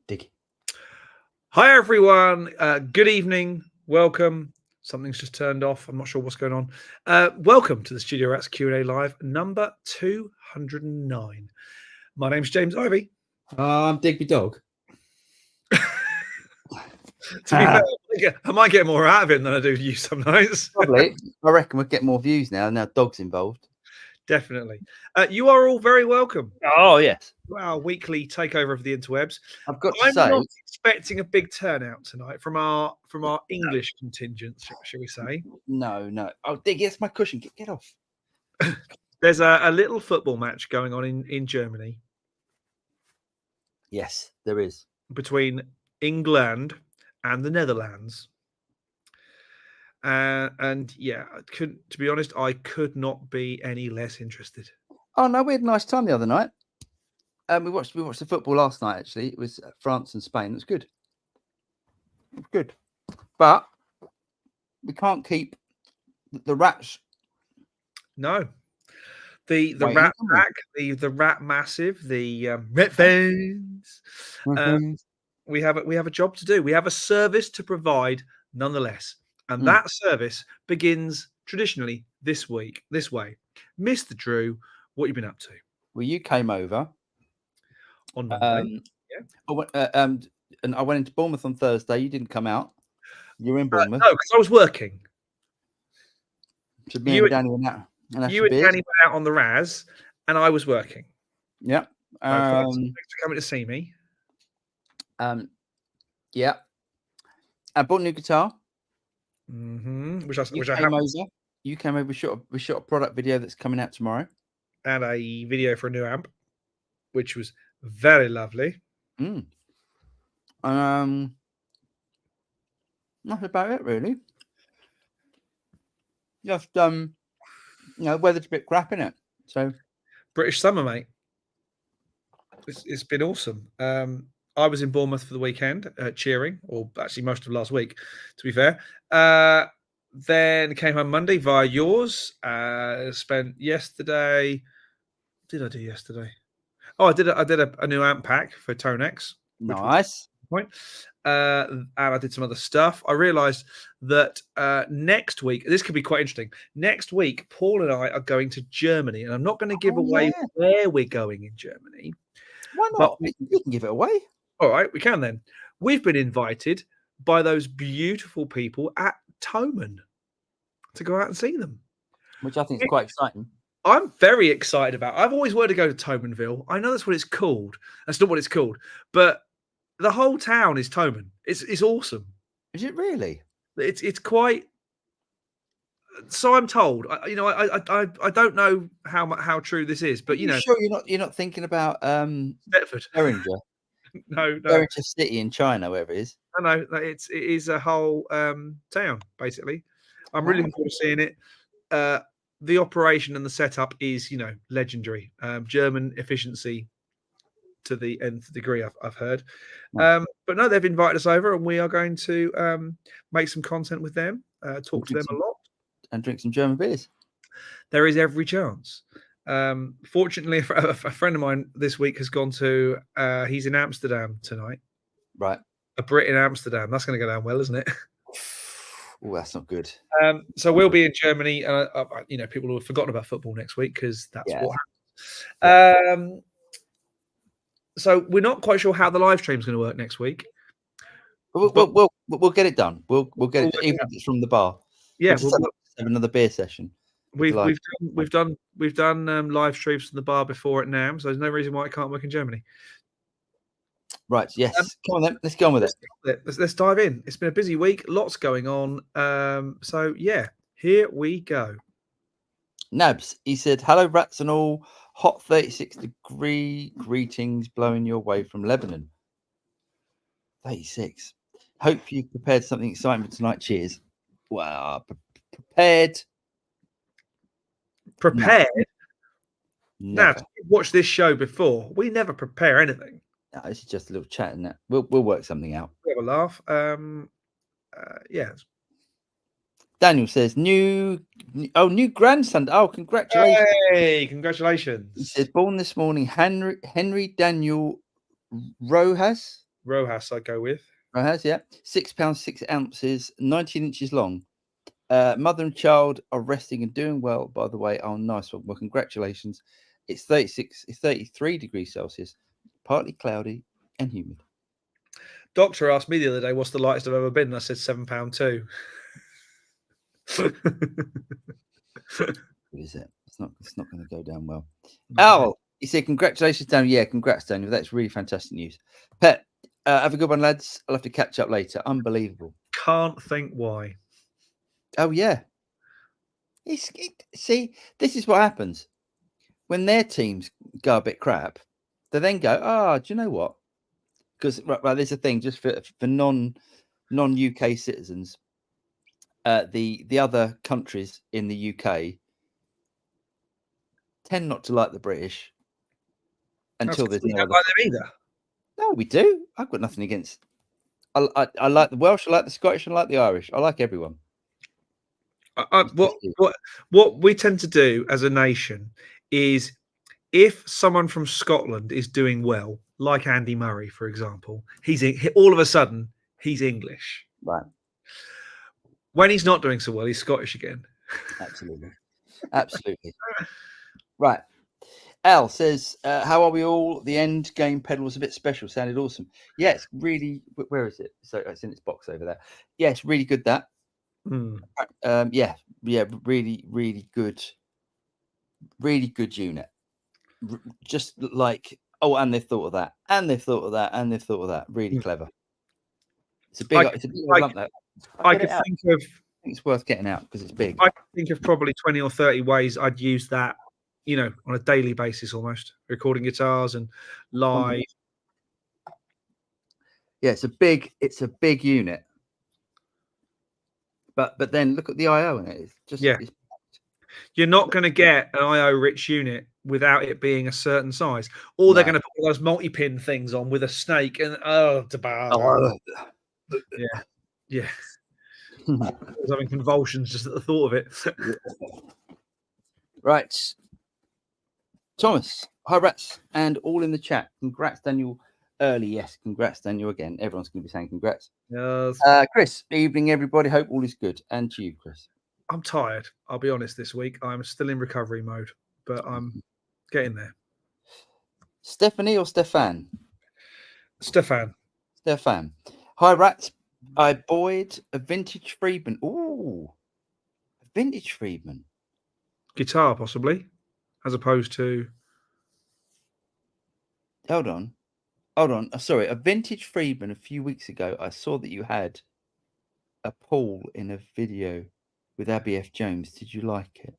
Dig. Hi, everyone. Good evening. Welcome. Something's just turned off. I'm not sure what's going on. Welcome to the Studio Rats Q&A Live, number 209. My name's James Ivy. I'm Digby Dog. To be fair, I might get more out of him than I do you some nights. Probably. I reckon we'll get more views now. Now Dog's involved. Definitely. You are all very welcome. Oh, yes. To our weekly takeover of the interwebs. I've got to I'm say, not expecting a big turnout tonight from our English contingent, shall we say? no. Oh, Diggy, it's my cushion. Get off. There's a little football match going on in Germany. Yes, there is. Between England and the Netherlands. And yeah, to be honest, I could not be any less interested. Oh no, we had a nice time the other night. We watched the football last night. Actually, it was France and Spain. It was good. But we can't keep the Rats. No, the Rat Pack, the Rat Massive, the Rat Fans. We have a job to do. We have a service to provide, nonetheless. And that service begins traditionally this way. Mr. Drew, what have you been up to? Well, you came over on Monday. And I went into Bournemouth on Thursday. You didn't come out. You were in Bournemouth. No, because I was working. So you and Danny went out. You and Danny went out on the Raz, and I was working. Yeah. Thanks for coming to see me. Yeah. I bought a new guitar. Which I have. You came over. We shot a product video that's coming out tomorrow, and a video for a new amp, which was very lovely. That's about it, really. Just weather's a bit crap, isn't it? So British summer, mate. It's been awesome. I was in Bournemouth for the weekend, cheering, or actually most of last week, to be fair. Then came home Monday via yours. Spent yesterday. Did I do yesterday? Oh, I did a new amp pack for Tonex. Nice. And I did some other stuff. I realised that next week, this could be quite interesting. Next week, Paul and I are going to Germany, and I'm not going to give away where we're going in Germany. Why not? You can give it away. All right, we can then. We've been invited by those beautiful people at Thomann to go out and see them, which I think is quite exciting. I'm very excited about. I've always wanted to go to Thomanville. I know that's what it's called. That's not what it's called, but the whole town is Thomann. It's awesome. Is it really? It's quite. So I'm told. I don't know how true this is, but sure you're not thinking about Bedford, Beringer. No. Beringer City in China, wherever it is. No. It is a whole town basically. I'm really looking forward to seeing it. The operation and the setup is, legendary. German efficiency to the nth degree, I've heard. But no, they've invited us over, and we are going to make some content with them, talk to them a lot, and drink some German beers. There is every chance. Fortunately, a friend of mine this week has gone to. He's in Amsterdam tonight. Right. A Brit in Amsterdam. That's going to go down well, isn't it? Oh, that's not good. So we'll be in Germany, and people will have forgotten about football next week because that's what happens. So we're not quite sure how the live stream is going to work next week. We'll get it done. We'll get it even if it's from the bar. Yeah, we'll have another beer session. We've done live streams from the bar before at NAMM, so there's no reason why it can't work in Germany. Right. Yes. Come on then. Let's go on with it. Let's dive in. It's been a busy week. Lots going on. So yeah, here we go. Nabs, he said, "Hello, rats and all. Hot 36-degree greetings blowing your way from Lebanon. 36. Hope you've prepared something exciting for tonight. Cheers." Well, prepared. Now, you've watched this show before. We never prepare anything. No, this is just a little chat, isn't it? We'll work something out. We have a laugh. Yeah. Daniel says, new grandson. Oh, congratulations. Hey, congratulations. He said, born this morning, Henry Daniel Rojas. Rojas, I go with. Rojas, yeah. £6, 6 ounces, 19 inches long. Mother and child are resting and doing well, by the way. Oh, nice one. Well, congratulations. It's 33 degrees Celsius, partly cloudy and humid. Doctor asked me the other day, what's the lightest I've ever been? And I said £7.2. What is it? It's not going to go down well. Al, he said, congratulations, Daniel. Yeah, congrats, Daniel. That's really fantastic news. Pet, have a good one, lads. I'll have to catch up later. Unbelievable. Can't think why. Oh, yeah. See, this is what happens. When their teams go a bit crap, they then go, do you know what? Because right, there's a thing just for non UK citizens. The other countries in the UK tend not to like the British until there's no don't other. like them either. No, we do. I've got nothing against. I like the Welsh. I like the Scottish. I like the Irish. I like everyone. What we tend to do as a nation is, if someone from Scotland is doing well, like Andy Murray, for example, all of a sudden he's English. Right. When he's not doing so well, he's Scottish again. Absolutely. Absolutely. Right. Al says, how are we all? The end game pedal was a bit special. Sounded awesome. Yeah, it's really. Where is it? So it's in its box over there. Yeah, it's really good. That. Yeah. Really, really good. Really good unit. Just like, and they've thought of that, and they've thought of that, and they've thought of that. Really clever. It's a big. I could think of. I think it's worth getting out because it's big. I can think of probably 20 or 30 ways I'd use that, on a daily basis, almost recording guitars and live. Yeah, it's a big unit. But then look at the I/O in it. It's just you're not going to get an I/O rich unit without it being a certain size. Or they're going to put those multi-pin things on with a snake and yeah. I was having convulsions just at the thought of it. Right. Thomas, hi Rats, and all in the chat. Congrats, Daniel. Early, yes. Congrats, Daniel, again. Everyone's going to be saying congrats. Yes. Chris, evening, everybody. Hope all is good. And to you, Chris. I'm tired. I'll be honest this week. I'm still in recovery mode, but I'm getting there. Stephanie or Stefan? Stefan. Hi, Rats. I bought a vintage Friedman. Ooh, a vintage Friedman. Guitar, possibly, as opposed to. Hold on. Sorry, a vintage Friedman. A few weeks ago, I saw that you had a Paul in a video with Abby F. Jones. Did you like it?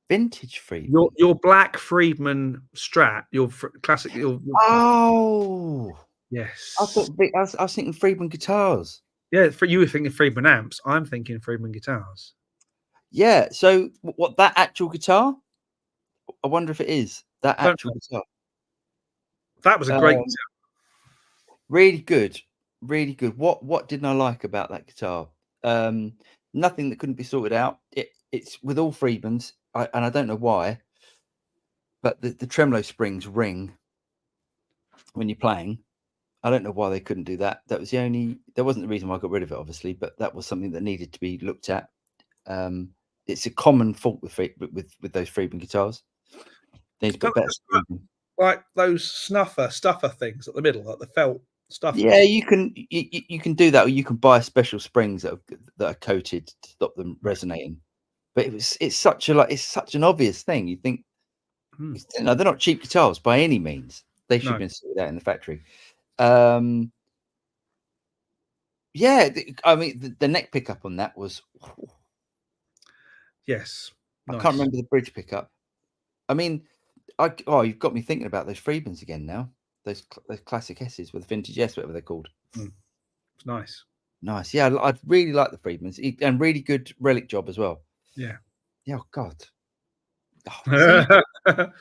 Vintage Friedman. Your black Friedman Strat. Your classic. Oh. Yes. I was thinking Friedman guitars. Yeah, you were thinking Friedman amps. I'm thinking Friedman guitars. Yeah. So what, that actual guitar? I wonder if it is that actual guitar. That was a great guitar. Really good. Really good. What didn't I like about that guitar? Nothing that couldn't be sorted out. It's with all Friedmans, and I don't know why, but the tremolo springs ring when you're playing. I don't know why they couldn't do that. That wasn't the reason why I got rid of it, obviously, but that was something that needed to be looked at. It's a common fault with those Friedman guitars. They need to put better springs. Like those stuffer things at the middle, like the felt stuff. Yeah, you can do that, or you can buy special springs that are coated to stop them resonating. But it's such an obvious thing. You think, they're not cheap guitars by any means. They should have been sorted out in the factory. Yeah, I mean the neck pickup on that was. Yes, nice. I can't remember the bridge pickup. I mean, you've got me thinking about those Friedmans again now. Those classic S's with vintage S, whatever they're called. It's nice. Nice. Yeah, I really like the Friedmans, and really good relic job as well. Yeah. Yeah. Oh God. I don't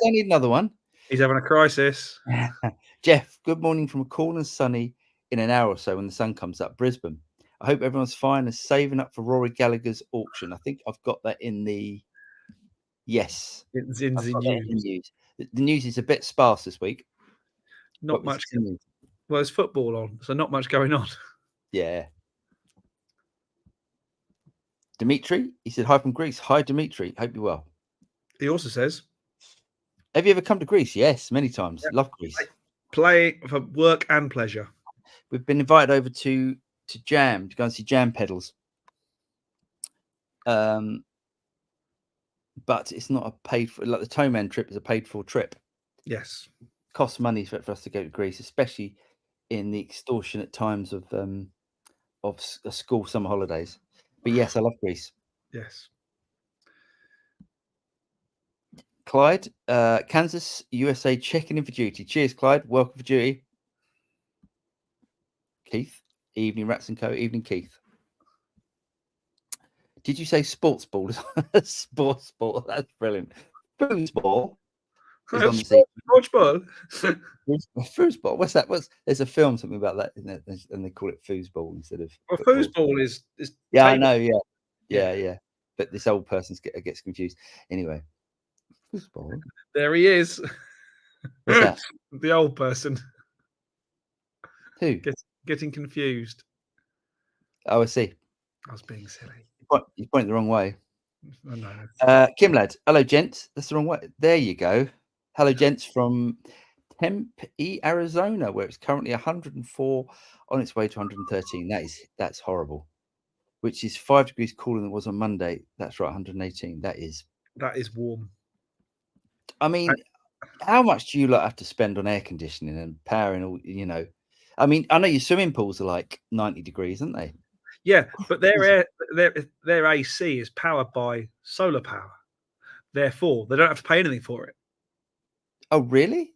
need another one. He's having a crisis. Jeff, good morning from a cool and sunny in an hour or so when the sun comes up, Brisbane. I hope everyone's fine and saving up for Rory Gallagher's auction. I think I've got that in the. Yes. It's in the news. The news is a bit sparse this week. Not much. Well, there's football on, so not much going on. Yeah. Dimitri, he said, hi from Greece. Hi, Dimitri. Hope you're well. He also says, have you ever come to Greece? Yes, many times. Yep. Love Greece. Play for work and pleasure. We've been invited over to Jam to go and see Jam pedals. But it's not a paid for, like the Toeman trip is a paid for trip. Yes. Costs money for us to go to Greece, especially in the extortionate times of school summer holidays. But yes, I love Greece. Yes. Clyde, Kansas, USA, checking in for duty. Cheers, Clyde. Welcome for duty. Keith, evening Rats and Co. Evening, Keith. Did you say sports ball? Sports ball. That's brilliant. Foosball is on the Foosball. Foosball. What's that? There's a film something about that, isn't it? And they call it foosball instead of. Well, foosball is. Yeah, I know. Yeah. But this old person gets confused. Anyway, foosball. There he is. What's that? The old person. Who? Getting confused. Oh, I see. I was being silly. You pointed the wrong way. I know. Kim lad, hello gents. That's the wrong way. There you go. Hello gents from Tempe, Arizona, where it's currently 104 on its way to 113. That's horrible. Which is 5 degrees cooler than it was on Monday. That's right, 118. That is warm. I mean, how much do you have to spend on air conditioning and powering all? I mean, I know your swimming pools are like 90 degrees, aren't they? Yeah, but their AC is powered by solar power. Therefore, they don't have to pay anything for it. Oh, really?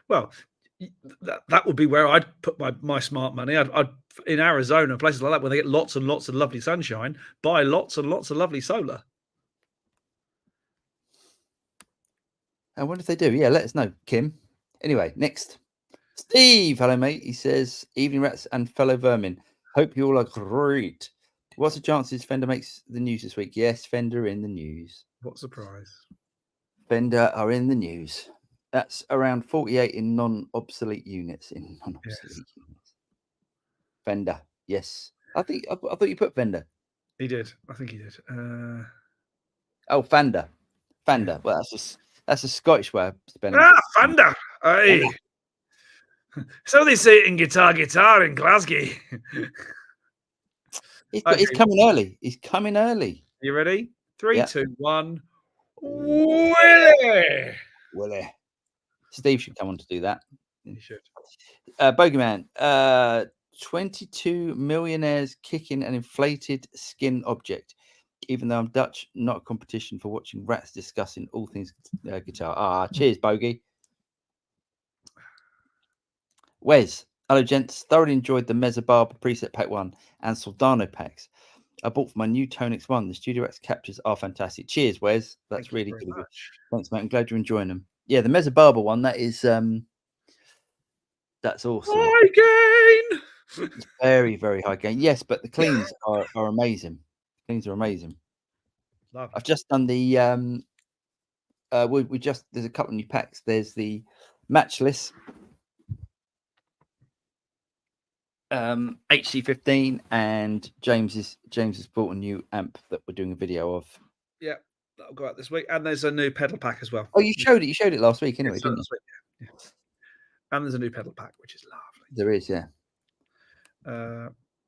Well, that would be where I'd put my smart money. I'd in Arizona, places like that, where they get lots and lots of lovely sunshine, buy lots and lots of lovely solar. And what if they do? Yeah, let us know, Kim. Anyway, next. Steve, hello, mate. He says, evening rats and fellow vermin. Hope you all are great. What's the chances Fender makes the news this week? Yes, Fender in the news. What surprise. Fender are in the news. That's around 48 in non-obsolete units. Units. Fender, yes. I thought you put Fender. He did. I think he did. Oh, Fender. Yeah. Well, that's a Scottish way of spelling. Fender. Aye. So they say it in guitar in Glasgow. He's coming early. He's coming early. You ready? 3, 2, 1. Willie. Steve should come on to do that. He should. Bogeyman. 22 millionaires kicking an inflated skin object. Even though I'm Dutch, not a competition for watching rats discussing all things guitar. Cheers, Bogey. Wes, hello gents. Thoroughly enjoyed the Mezza Barber preset pack 1 and Soldano packs. I bought for my new Tonix 1. The Studio Rex captures are fantastic. Cheers, Wes. That's really good. Thanks, mate. I'm glad you're enjoying them. Yeah, the Mezza Barber one, that's awesome. High gain. It's very, very high gain. Yes, but the cleans are amazing. Cleans are amazing. Love. I've just done the there's a couple of new packs. There's the Matchless HC15, and James has bought a new amp that we're doing a video of. Yeah, that'll go out this week. And there's a new pedal pack as well. Oh, you showed it last week anyway, didn't you? Yeah. And there's a new pedal pack, which is lovely. There is, yeah.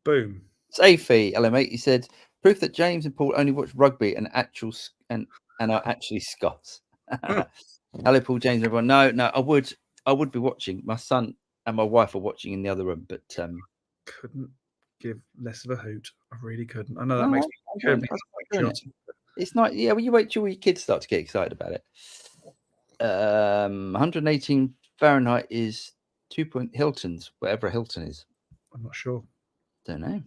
Boom. Safey, hello mate. He said proof that James and Paul only watch rugby and are actually Scots. Hello, Paul, James, everyone. No, I would be watching. My son and my wife are watching in the other room, but couldn't give less of a hoot. I really couldn't. I know that makes me. It's not. Yeah, well, you wait till your kids start to get excited about it. 118 Fahrenheit is 2 Hilton's, whatever Hilton is. I'm not sure. Don't know.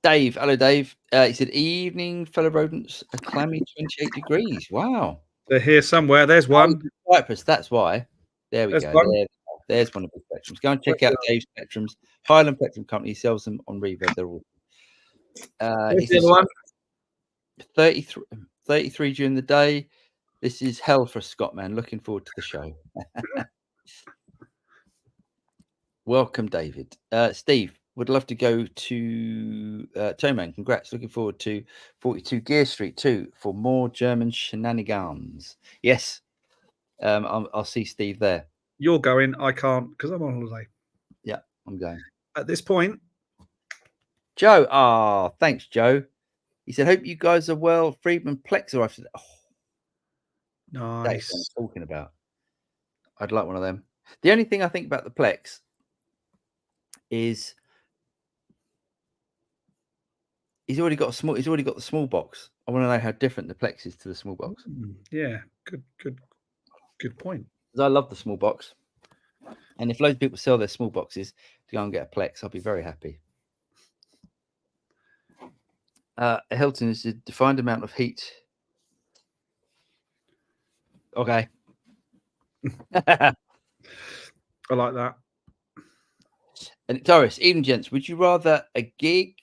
Dave, hello, Dave. He said, "Evening, fellow rodents. A clammy 28 degrees. Wow, they're here somewhere. There's one. Cyprus. That's why. There we go. There's one of the spectrums. Go and check out Dave's spectrums. Highland Spectrum Company sells them on Reverb. They're all. The other one. 33 during the day. This is hell for a Scot man. Looking forward to the show. Welcome, David. Steve, would love to go to Toman. Congrats. Looking forward to 42 Gear Street 2 for more German shenanigans. Yes. I'll see Steve there. You're going. I can't because I'm on holiday. Yeah, I'm going. At this point, Joe. Ah, thanks, Joe. He said, hope you guys are well. Friedman Plex arrived today. Oh, that's what nice. I'm talking about. I'd like one of them. The only thing I think about the Plex is he's already got the small box. I want to know how different the Plex is to the small box. Yeah, good point. Because I love the small box. And if loads of people sell their small boxes to go and get a Plex, I'll be very happy. Hilton is a defined amount of heat. Okay. I like that. And Doris, even gents, would you rather gig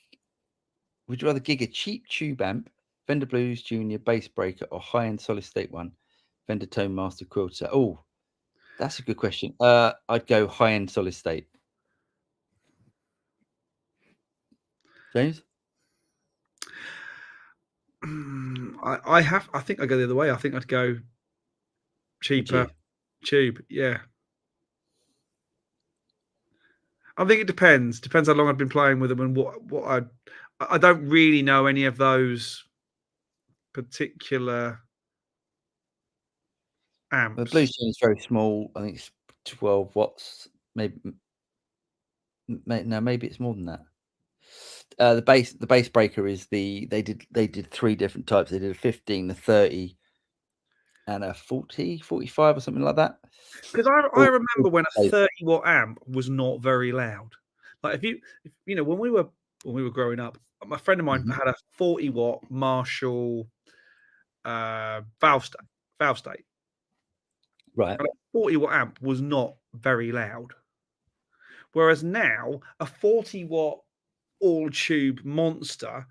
a cheap tube amp, Fender Blues Junior bass breaker, or high-end solid state one, Fender Tone Master Quilter? Oh, that's a good question. I'd go high-end solid state. James? I think I go the other way. I think I'd go cheaper tube. Yeah. I think it depends. Depends how long I've been playing with them and what I don't really know any of those particular amps. The Blues Junior is very small. I think it's 12 watts. Maybe it's more than that. The bass breaker is they did 3 different types. They did a 15, a 30, and a 40, 45 or something like that. Because I remember when a 30-watt amp was not very loud. Like if you know when we were growing up, my friend of mine had a 40-watt Marshall valve state. Right. And a 40-watt amp was not very loud. Whereas now a 40-watt all tube monster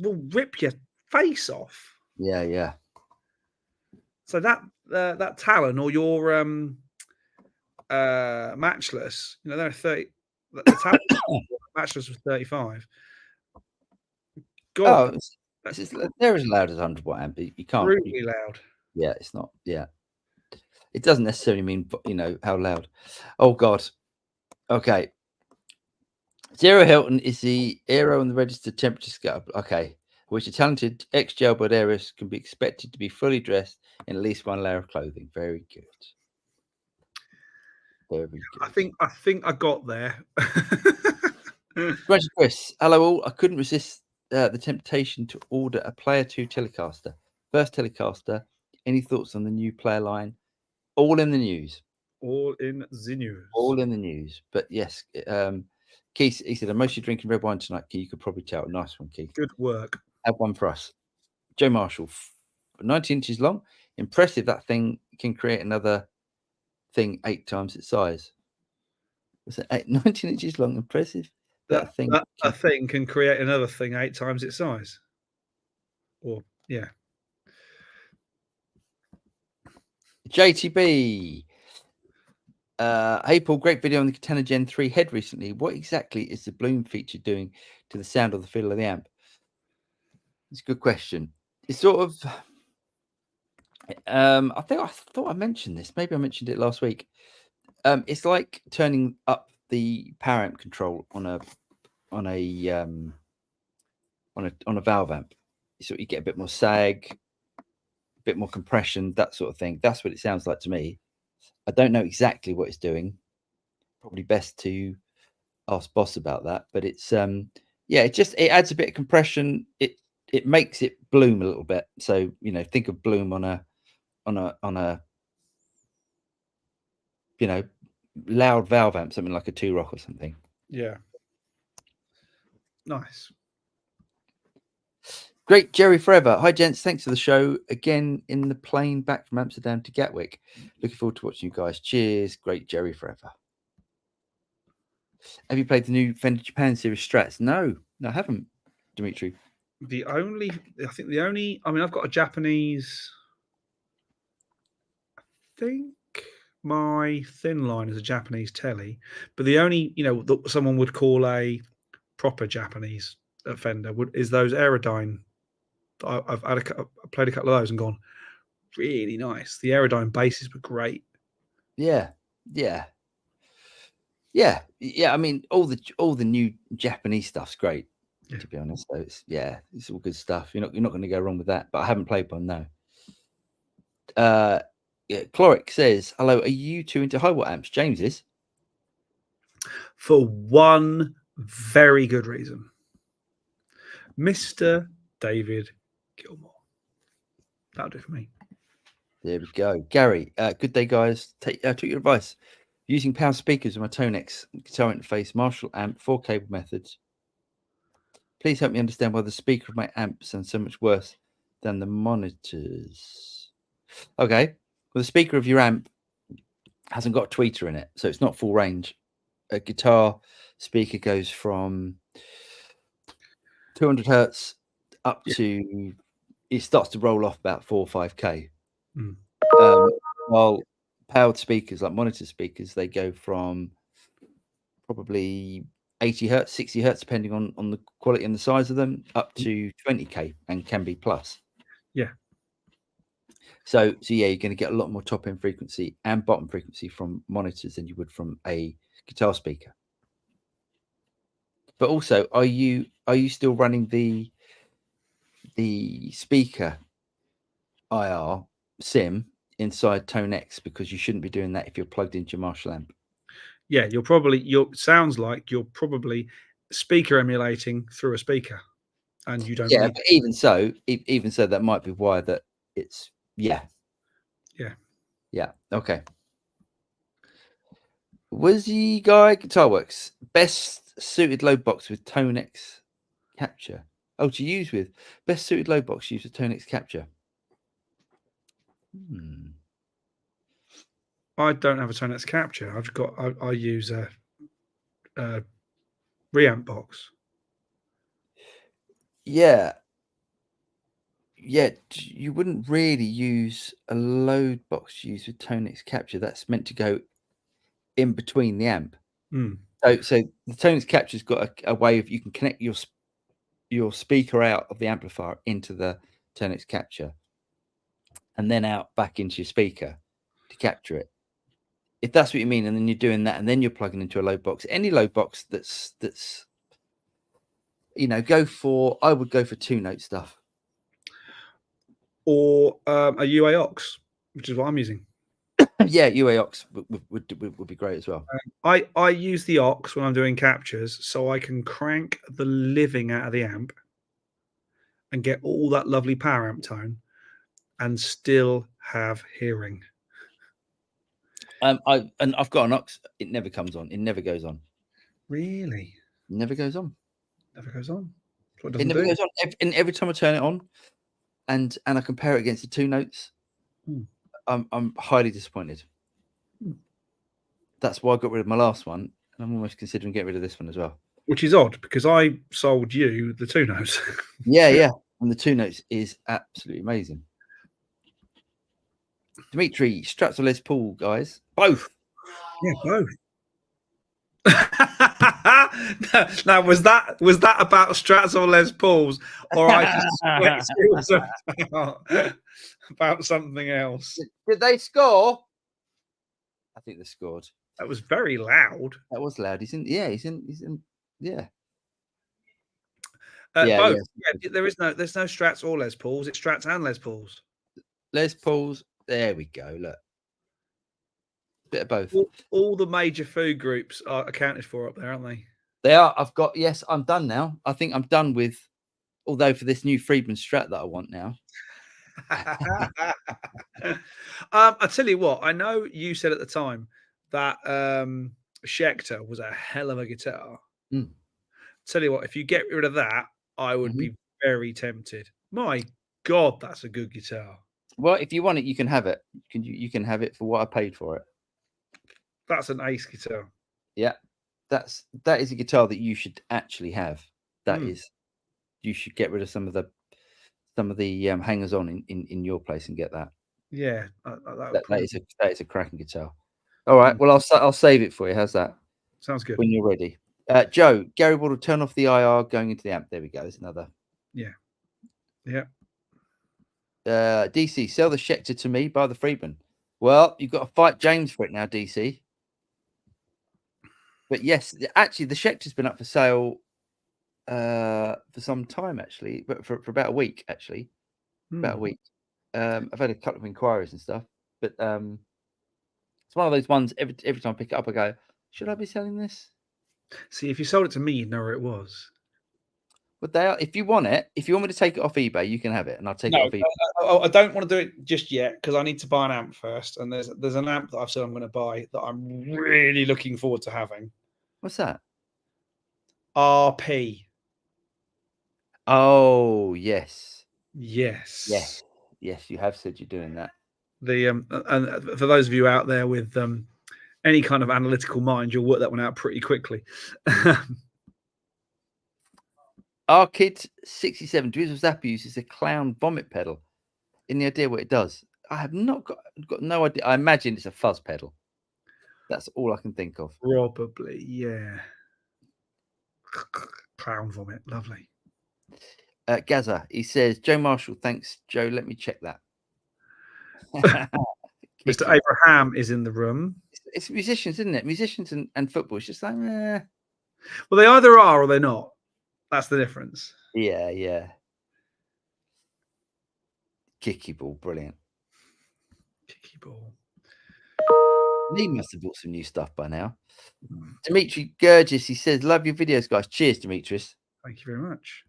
will rip your face off. Yeah, yeah. So that Talon or your matchless, you know, they're 30. The Talon matchless was 35. God, they're as loud as 100-watt amp. You can't really loud. Yeah, it's not. Yeah, it doesn't necessarily mean how loud. Oh God. Okay. Zero Hilton is the aero on the registered temperature scale. Okay, which a talented ex-jailbird airist can be expected to be fully dressed in at least one layer of clothing. Very good. Very good. I think I got there. Chris, hello all. I couldn't resist the temptation to order a Player 2 Telecaster. First Telecaster. Any thoughts on the new player line? All in the news. All in the news. All in the news. But yes, Keith, he said, I'm mostly drinking red wine tonight. You could probably tell. Nice one, Keith. Good work. Have one for us. Joe Marshall, 19 inches long. Impressive. That thing can create another thing 8 times its size. Was it 19 inches long? Impressive. That thing can create another thing 8 times its size. Or yeah. JTB. Hey Paul, great video on the Katana Gen 3 head recently. What exactly is the bloom feature doing to the sound or the feel of the amp? It's a good question. It's sort of I thought I mentioned this. Maybe I mentioned it last week. It's like turning up the power amp control on a valve amp. So you get a bit more sag, a bit more compression, that sort of thing. That's what it sounds like to me. I don't know exactly what it's doing. Probably best to ask Boss about that. But it's it adds a bit of compression. It makes it bloom a little bit. So think of bloom on a loud valve amp, something like a 2-rock or something. Yeah. Nice. Great, Jerry Forever. Hi, gents. Thanks for the show. Again, in the plane back from Amsterdam to Gatwick. Looking forward to watching you guys. Cheers. Great, Jerry Forever. Have you played the new Fender Japan Series Strats? No, I haven't, Dimitri. I mean, I've got a Japanese, I think my thin line is a Japanese telly, but the only that someone would call a proper Japanese Fender is those Aerodyne. I've played a couple of those and gone really nice. The Aerodyne basses were great. Yeah, yeah, yeah, yeah. I mean, all the new Japanese stuff's great. Yeah. To be honest, so it's all good stuff. You're not going to go wrong with that. But I haven't played one, no. Yeah, Cloric says, "Hello, are you two into high watt amps?" James is. For one very good reason, Mr. David Gilmore. That'll do for me. There we go. Gary, good day, guys. Took your advice. Using power speakers with my Tonex guitar interface, Marshall amp, 4 cable methods. Please help me understand why the speaker of my amp sounds so much worse than the monitors. Okay. Well, the speaker of your amp hasn't got a tweeter in it, so it's not full range. A guitar speaker goes from 200 hertz up to, it starts to roll off about 4 or 5K. While powered speakers, like monitor speakers, they go from probably 80 hertz, 60 hertz, depending on the quality and the size of them, up to 20K and can be plus. Yeah. So yeah, you're going to get a lot more top end frequency and bottom frequency from monitors than you would from a guitar speaker. But also, are you still running the speaker IR sim inside Tone X? Because you shouldn't be doing that if you're plugged into your Marshall amp. Yeah, sounds like you're probably speaker emulating through a speaker, and you don't. Yeah, but even so, that might be why that it's yeah. Okay. Wizzy Guy Guitar Works, best suited load box with Tone X capture. Oh, to use with best suited load box used with Tone X capture. I don't have a Tone X capture. I use a reamp box. Yeah, you wouldn't really use a load box used with Tone X capture. That's meant to go in between the amp. So the Tone X capture's got a way of, you can connect your speaker out of the amplifier into the Tone X capture, and then out back into your speaker to capture it. If that's what you mean, and then you're doing that, and then you're plugging into a load box. Any load box that's I would go for 2-note stuff, or a UA aux, which is what I'm using. Yeah, UA aux would be great as well. I use the aux when I'm doing captures, so I can crank the living out of the amp and get all that lovely power amp tone, and still have hearing. I've got an aux. It never comes on. It never goes on. Really? It never goes on. Never goes on. It never goes on. Every time I turn it on, and I compare it against the 2 notes, I'm highly disappointed. That's why I got rid of my last one, and I'm almost considering getting rid of this one as well. Which is odd, because I sold you the 2 notes. Yeah, and the 2 notes is absolutely amazing. Dimitri, Strats or Les Paul, guys? Both. Yeah, both. Now, was that about Strats or Les Pauls, or I suspect it was about something else? Did they score? I think they scored. That was very loud. That was loud. He's in. Yeah. Both. Yeah, there's no Strats or Les Pauls. It's Strats and Les Pauls. Les Pauls. There we go. Look, bit of both. All the major food groups are accounted for up there, aren't they? They are. Yes, I'm done now. I think I'm done with. Although for this new Friedman Strat that I want now. I tell you what. I know you said at the time that Schecter was a hell of a guitar. Tell you what, if you get rid of that, I would be very tempted. My God, that's a good guitar. Well, if you want it, you can have it. You can have it for what I paid for it. That's an ace guitar. Yeah, that is a guitar that you should actually have. That is, you should get rid of some of the hangers on in your place and get that. Yeah, that is a cracking guitar. All right. Well, I'll save it for you. How's that? Sounds good. When you're ready. Joe, Gary Wardle, turn off the IR going into the amp. There we go. There's another. Yeah. Yeah. DC, sell the Schecter to me by the Friedman. Well, you've got to fight James for it now, DC. But yes, actually, the Schecter's been up for sale for some time, actually, but for about a week, actually. About a week. I've had a couple of inquiries and stuff, but it's one of those ones. Every time I pick it up, I go, "Should I be selling this?" See, if you sold it to me, you'd know where it was. But they are. If you want it, if you want me to take it off eBay, you can have it, and I'll take it off eBay. I don't want to do it just yet because I need to buy an amp first. And there's an amp that I've said I'm going to buy that I'm really looking forward to having. What's that? RP. Oh yes, yes. You have said you're doing that. The and for those of you out there with any kind of analytical mind, you'll work that one out pretty quickly. Our kid 67 Drizzle Zap uses a clown vomit pedal. Any idea what it does? I have not got no idea. I imagine it's a fuzz pedal. That's all I can think of. Probably, yeah. Clown vomit, lovely. Gaza, he says, Joe Marshall, thanks, Joe. Let me check that. Mr. Abraham is in the room. It's musicians, isn't it? Musicians and football. It's just like, Well, they either are or they're not. That's the difference. Yeah. Kicky ball, brilliant. Kicky ball. Lee must have bought some new stuff by now. Dimitri Gurgis, he says, love your videos, guys. Cheers, Demetrius. Thank you very much.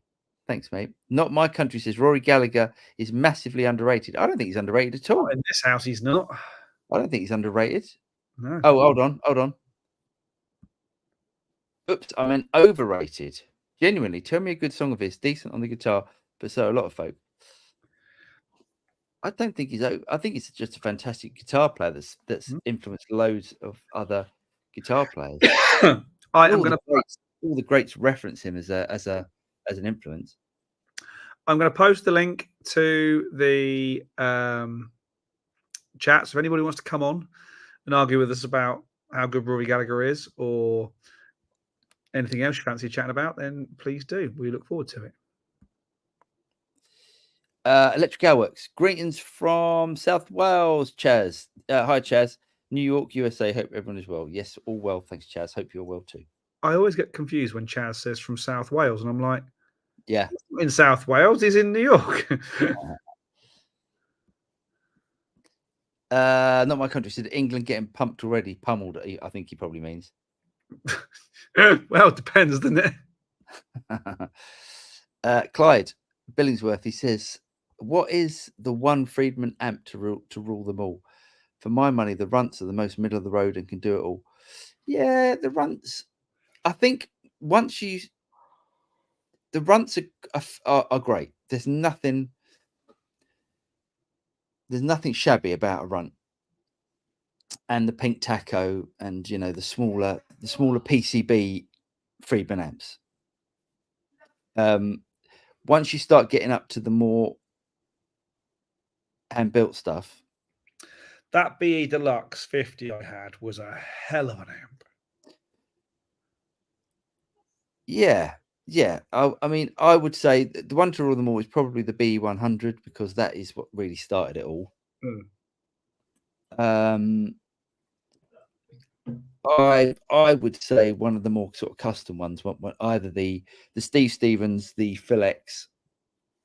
Thanks, mate. Not my country says Rory Gallagher is massively underrated. I don't think he's underrated at all. In this house, he's not. I don't think he's underrated. No. Oh, hold on. Oops, I meant overrated. Genuinely, tell me a good song of his, decent on the guitar, but so a lot of folk. I don't think he's. I think he's just a fantastic guitar player that's influenced loads of other guitar players. All the greats reference him as an influence. I'm going to post the link to the chat. So if anybody wants to come on and argue with us about how good Rory Gallagher is or anything else you fancy chatting about, then please do. We look forward to it. Electric Outworks. Greetings from South Wales, Chaz. Hi, Chaz. New York, USA. Hope everyone is well. Yes, all well. Thanks, Chaz. Hope you're well too. I always get confused when Chaz says from South Wales, and I'm like, yeah, in South Wales, he's in New York. Not my country. Said England getting pumped already. Pummeled. I think he probably means. Well, it depends, doesn't it? Clyde Billingsworth. He says, "What is the one Friedman amp to rule them all? For my money, the Runts are the most middle of the road and can do it all." Yeah, the Runts. I think the Runts are great. There's nothing shabby about a Runt. And the pink taco, and the smaller PCB Friedman amps. Once you start getting up to the more hand-built stuff, that BE Deluxe 50 I had was a hell of an amp. Yeah. I mean, I would say the one to rule them all is probably the BE 100 because that is what really started it all. I would say one of the more sort of custom ones, either the Steve Stevens, the Phil X,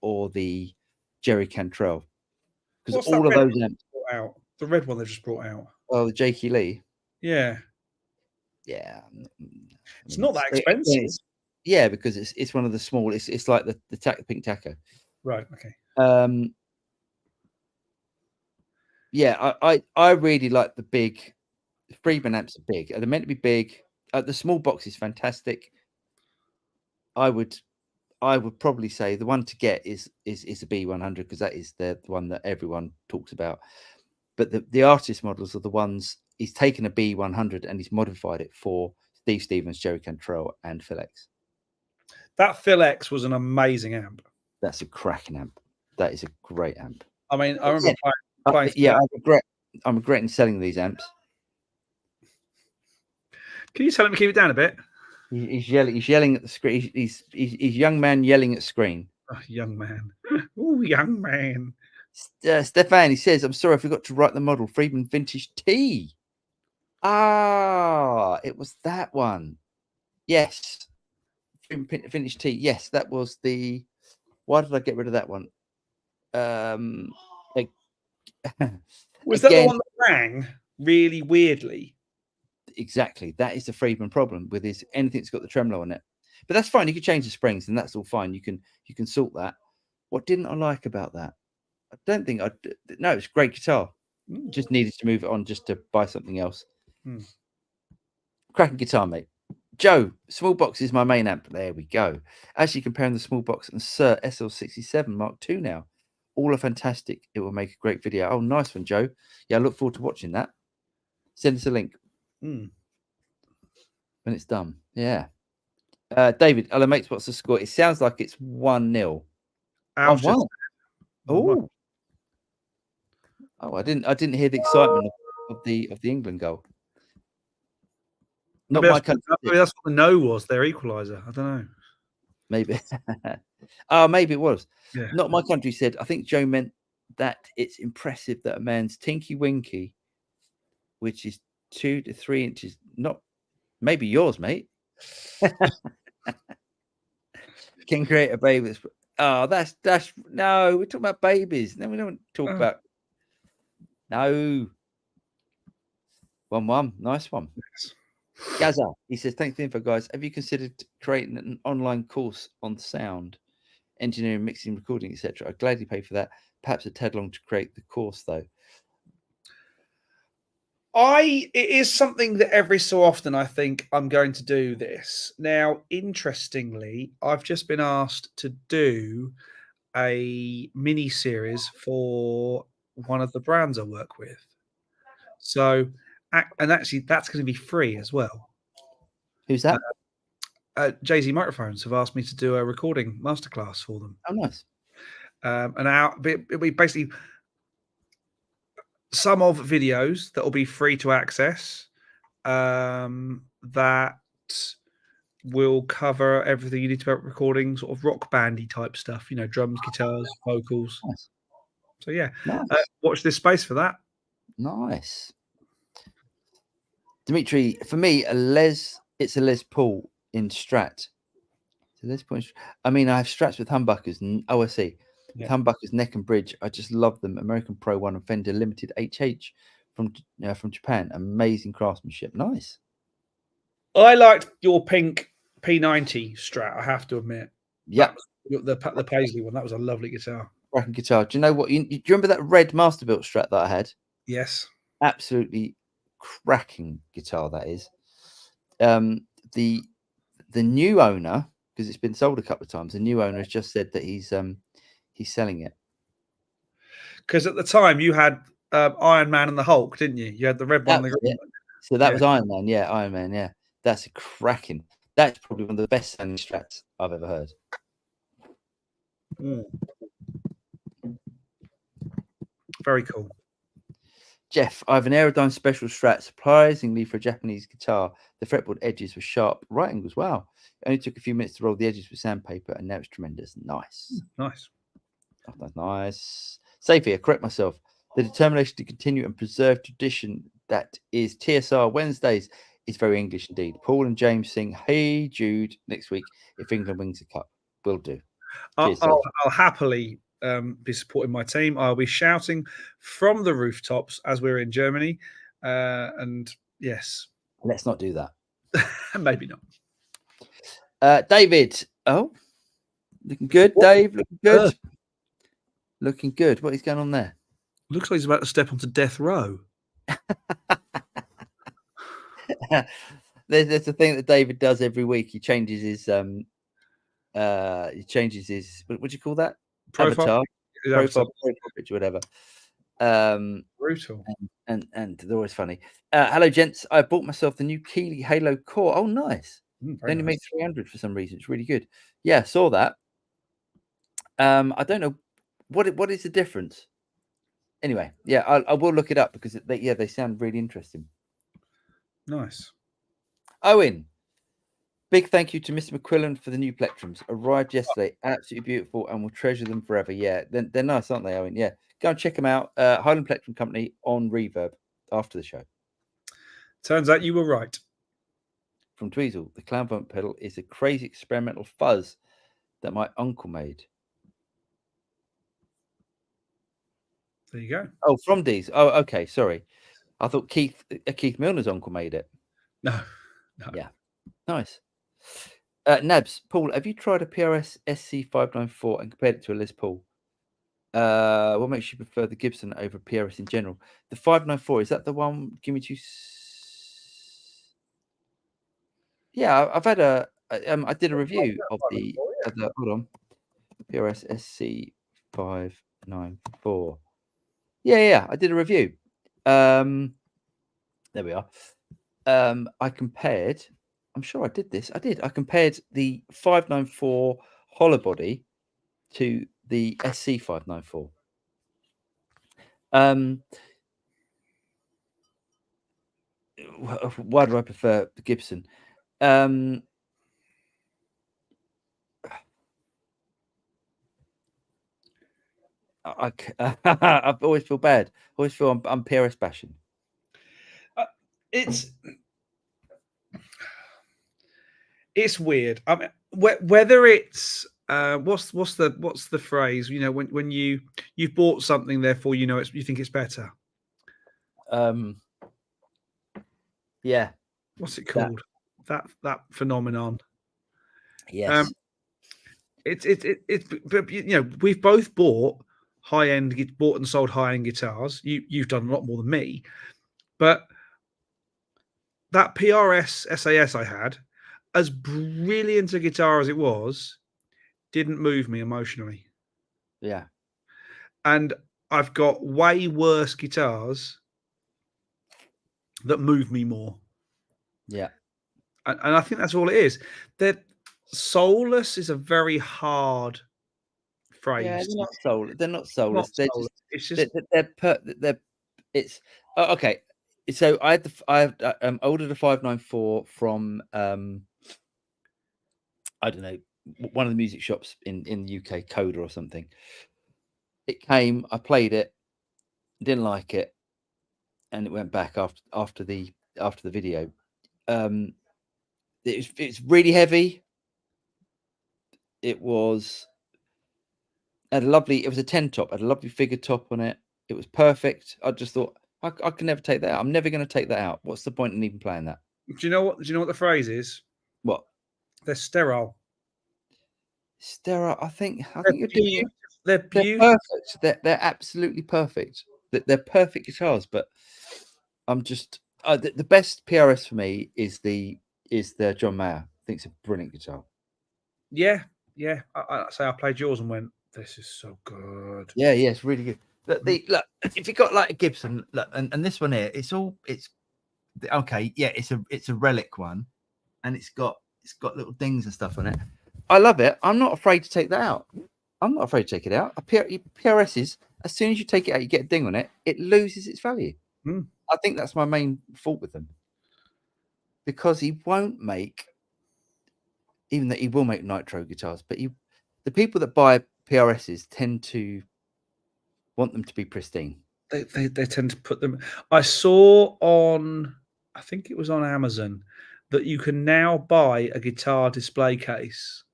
or the Jerry Cantrell, because all of those amps brought out. The red one they just brought out. Oh, the Jakey Lee. Yeah. It's not that expensive. Yeah, because it's one of the small. It's like the pink taco. Right. Okay. Yeah, I really like the big. Friedman amps are big. They're meant to be big. The small box is fantastic. I would probably say the one to get is a B100 because that is the one that everyone talks about. But the artist models are the ones he's taken a B100 and he's modified it for Steve Stevens, Jerry Cantrell, and Phil X. That Phil X was an amazing amp. That's a cracking amp. That is a great amp. I mean, I remember playing. Yeah, I'm regretting selling these amps. Can you tell him to keep it down a bit? He's yelling. He's yelling at the screen. He's young man yelling at screen. Oh, young man. Oh, young man. Stefan, he says, "I'm sorry, I forgot to write the model. Friedman vintage tea." Ah, it was that one. Yes, Friedman vintage tea. Yes, that was the. Why did I get rid of that one? Was that the one that rang really weirdly? Exactly. That is the Friedman problem with his anything that's got the tremolo on it. But that's fine. You can change the springs, and that's all fine. You can sort that. What didn't I like about that? I don't think I. No, it's a great guitar. Just needed to move it on just to buy something else. Cracking guitar, mate. Joe, small box is my main amp. There we go. Actually, comparing the small box and Sir SL67 Mark II now. All are fantastic. It will make a great video. Oh, nice one, Joe. Yeah, I look forward to watching that. Send us a link when it's done. Yeah. David, hello, mates. What's the score? It sounds like it's 1-0. 1-1. Oh. Oh, I didn't hear the excitement of the England goal. Not maybe my country. Maybe that's what the no was, their equaliser. I don't know. Maybe. Oh, maybe it was. Yeah. Not my country said. I think Joe meant that it's impressive that a man's Tinky Winky, which is 2 to 3 inches, not maybe yours, mate, can create a baby. Oh, that's no. We're talking about babies. No, we don't talk about. No. 1-1. Nice one. Yes. Gaza, he says, thanks for the info, guys. Have you considered creating an online course on sound, engineering, mixing, recording, etc.? I'd gladly pay for that. Perhaps a tad long to create the course, though. It is something that every so often I think I'm going to do this. Now, interestingly, I've just been asked to do a mini series for one of the brands I work with. So, and actually, that's going to be free as well. Who's that? Jay-Z Microphones have asked me to do a recording masterclass for them. Oh, nice. It'll be basically some of videos that will be free to access that will cover everything you need to about recording, sort of rock bandy type stuff, drums, guitars, vocals. Nice. So yeah, nice. Watch this space for that. Nice. Dimitri, for me, it's a Les Paul in Strat. So Les Paul. I mean, I have Strats with humbuckers and OSE. Yeah. Humbuckers, neck and bridge. I just love them. American Pro 1 and Fender Limited HH from Japan. Amazing craftsmanship. Nice. I liked your pink P90 Strat, I have to admit. Yeah. The Paisley one. That was a lovely guitar. Cracking guitar. Do you know what? Do you remember that red Masterbuilt Strat that I had? Yes. Absolutely cracking guitar that is. The new owner, because it's been sold a couple of times, the new owner has just said that he's selling it. Because at the time you had Iron Man and the Hulk, didn't you? You had the red one. So that was Iron Man. Yeah, Iron Man. Yeah, that's a cracking. That's probably one of the best selling Strats I've ever heard. Very cool. Jeff, I have an Aerodyne Special Strat, surprisingly for a Japanese guitar. The fretboard edges were sharp, right angles. Wow. It only took a few minutes to roll the edges with sandpaper, and now it's tremendous. Nice. Nice. Oh, that's nice. Safe here, correct myself. The determination to continue and preserve tradition that is TSR Wednesdays is very English indeed. Paul and James sing Hey Jude next week if England wins the cup. Will do. I'll happily be supporting my team. I'll be shouting from the rooftops as we're in Germany. And yes. Let's not do that. Maybe not. David. Oh, looking good, Dave. Looking good. Looking good. What is going on there? Looks like he's about to step onto death row. There's a thing that David does every week. He changes his what do you call that? Profile. Profile picture, whatever. Brutal. And they're always funny. Hello, gents. I bought myself the new Keeley Halo Core. Oh, nice. They only made 300 for some reason. It's really good. Yeah, saw that. I don't know what is the difference. Anyway, yeah, I will look it up because they sound really interesting. Nice. Owen, big thank you to Mr. McQuillan for the new plectrums. Arrived yesterday, absolutely beautiful, and will treasure them forever. Yeah, they're nice, aren't they, Owen? Yeah, go and check them out. Highland Plectrum Company on Reverb after the show. Turns out you were right. From Tweezle, the clown vomit pedal is a crazy experimental fuzz that my uncle made. There you go. Oh, from Dees. Oh, okay, sorry. I thought Keith Milner's uncle made it. No. Yeah, nice. Nabs, Paul, have you tried a PRS SC594 and compared it to a Les Paul? What makes you prefer the Gibson over PRS in general? The 594, is that the one? Give me two. Yeah, I've had I did a review of the hold on, PRS SC594. Yeah, I did a review. There we are. I compared. I'm sure I did this. I did. I compared the 594 Hollowbody to the SC594. Why do I prefer the Gibson? I always feel bad. I always feel I'm PRS bashing. It's weird. I mean, whether it's what's the phrase? You know, when you've bought something, therefore you know you think it's better. Yeah. What's it called? That phenomenon. Yes. But you know, we've both bought and sold high end guitars. You've done a lot more than me, but that PRS SAS I had, as brilliant a guitar as it was, didn't move me emotionally. Yeah. And I've got way worse guitars that move me more. Yeah. And I think that's all it is. That soulless is a very hard phrase. Yeah, they're not soulless. They're not soulless. They're soulless. just. It's just They're. It's okay. So I ordered a 594 from I don't know, one of the music shops in the UK, Coda or something. It came, I played it, didn't like it, and it went back after the video. It's really heavy. It was had a lovely. It was a 10 top. Had a lovely figure top on it. It was perfect. I just thought I can never take that out. I'm never going to take that out. What's the point in even playing that? Do you know what the phrase is? What? They're sterile. Sterile. I think you're doing it. They're perfect. They're absolutely perfect. They're perfect guitars. But I'm just the best PRS for me is the John Mayer. I think it's a brilliant guitar. Yeah. I say I played yours and went, this is so good. Yeah, it's really good. Look, if you got like a Gibson, look, and this one here, it's okay. Yeah, it's a relic one, and it's got little dings and stuff on it. I love it. I'm not afraid to take that out. I'm not afraid to take it out. PRSs, as soon as you take it out, you get a ding on it, it loses its value. I think that's my main fault with them, because he won't make, even that he will make nitro guitars, but the people that buy PRSs tend to want them to be pristine. They tend to put them. I saw on, I think it was on Amazon, that you can now buy a guitar display case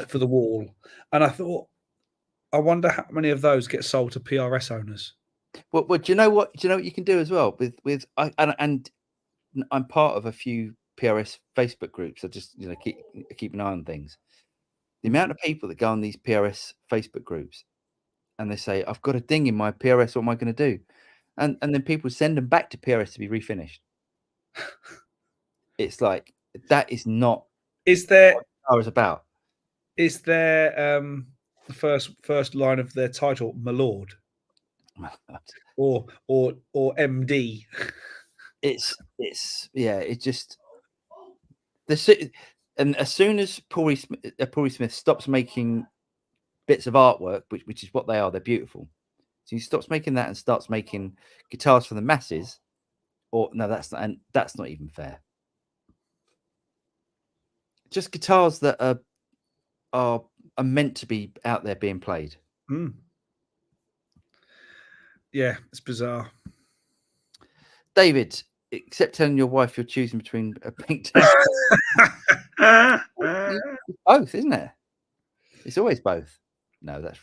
for the wall, and I thought, I wonder how many of those get sold to PRS owners. Well, do you know what? Do you know what you can do as well with and I'm part of a few PRS Facebook groups. I just keep an eye on things. The amount of people that go on these PRS Facebook groups and they say, "I've got a ding in my PRS. What am I going to do?" And then people send them back to PRS to be refinished. It's like that is not. Is there? What the guitar is about. Is there the first line of their title, "My Lord," or MD? It's just and as soon as Paulie Smith stops making bits of artwork, which is what they are, they're beautiful. So he stops making that and starts making guitars for the masses, or no, that's not even fair. just guitars that are meant to be out there being played. Mm. Yeah, it's bizarre. David, except telling your wife you're choosing between a pink tank. Both, isn't it? It's always both. No, that's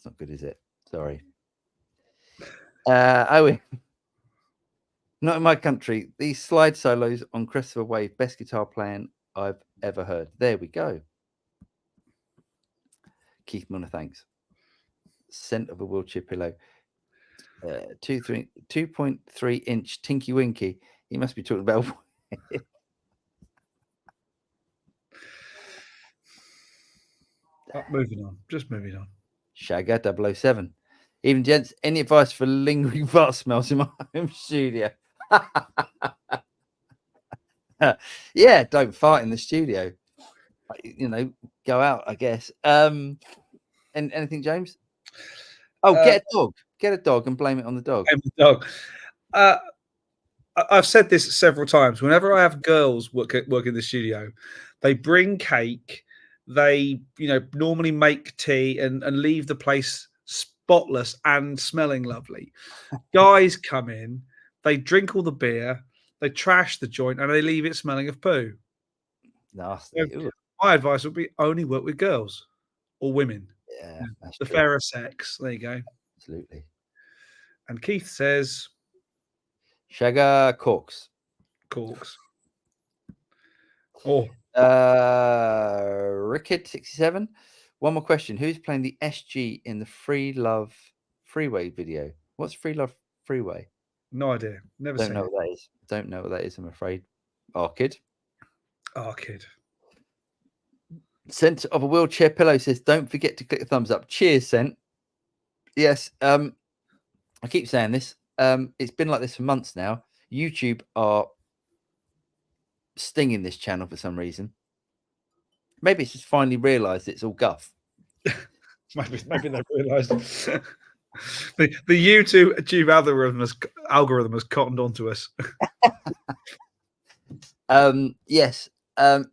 not good, is it? Sorry. Owen, not in my country. These slide solos on Crest of a Wave, best guitar playing I've ever heard. There we go. Keith Munner, thanks. Scent of a wheelchair pillow. 2.3 inch Tinky Winky. He must be talking about. Moving on. Just moving on. Shagger 007. Even gents, any advice for lingering fart smells in my home studio? Yeah, don't fart in the studio. You know, go out, I guess. And anything, James? Oh, get a dog. Get a dog and blame it on the dog. Dog. I've said this several times. Whenever I have girls work in the studio, they bring cake. They, normally make tea and leave the place spotless and smelling lovely. Guys come in, they drink all the beer, they trash the joint, and they leave it smelling of poo. Nasty. So my advice would be only work with girls or women. Yeah, the fairer sex. There you go. Absolutely. And Keith says, Shagger corks. Oh, Rickett 67. One more question. Who's playing the SG in the Free Love Freeway video? What's Free Love Freeway? No idea. Never Don't seen know it. what that is. Don't know what that is, I'm afraid. Arkid. Scent of a wheelchair pillow says, don't forget to click the thumbs up. Cheers, Scent. Yes. I keep saying this. It's been like this for months now. YouTube are stinging this channel for some reason. Maybe it's just finally realised it's all guff. maybe they've realised the YouTube algorithm has cottoned onto us. Yes. But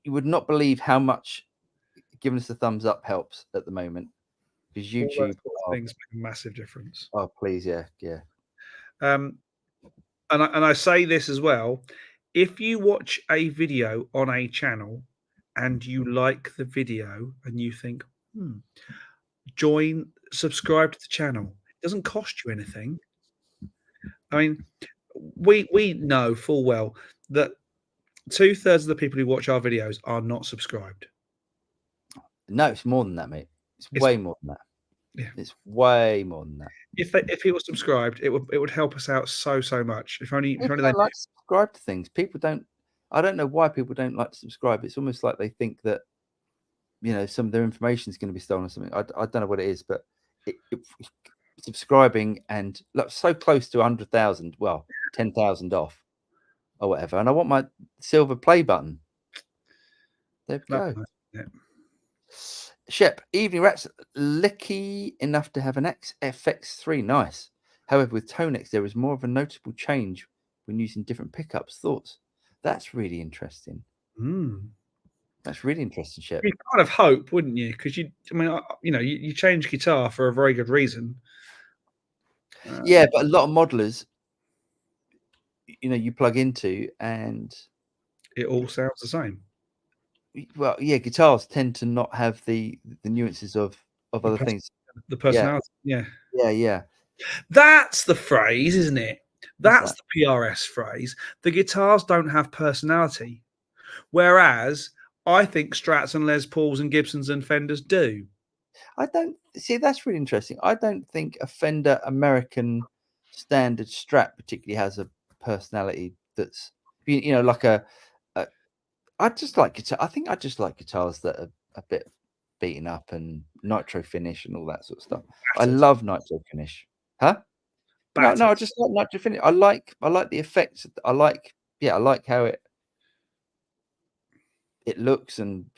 you would not believe how much giving us the thumbs up helps at the moment, because YouTube things make a massive difference. Oh, please, yeah. And I say this as well: if you watch a video on a channel and you like the video and you think, subscribe to the channel. It doesn't cost you anything. I mean, we know full well that 2/3 of the people who watch our videos are not subscribed. No, it's more than that, mate. It's way more than that. Yeah, it's way more than that. If it was subscribed, it would help us out so much. If only they like to subscribe to things. People don't. I don't know why people don't like to subscribe. It's almost like they think that some of their information is going to be stolen or something. I don't know what it is, but subscribing and so close to 100,000. Well, 10,000 off or whatever. And I want my silver play button. There we go. Yeah. Shep, Evening Rats, licky enough to have an FX3. Nice. However, with Tonex, there is more of a noticeable change when using different pickups. Thoughts? That's really interesting. That's really interesting, Shep. You kind of hope, wouldn't you? Because you change guitar for a very good reason. Yeah, but a lot of modelers, you plug into and it all sounds the same. Well, yeah, guitars tend to not have the nuances of other things. The personality, yeah. That's the phrase, isn't it? That's the PRS phrase. The guitars don't have personality, whereas I think Strats and Les Pauls and Gibsons and Fenders do. I don't see. That's really interesting. I don't think a Fender American standard Strat particularly has a personality that's like a. I just like guitar. I think I just like guitars that are a bit beaten up and nitro finish and all that sort of stuff. I love nitro finish. Huh? No, I just like nitro finish. I like the effects. I like how it looks, and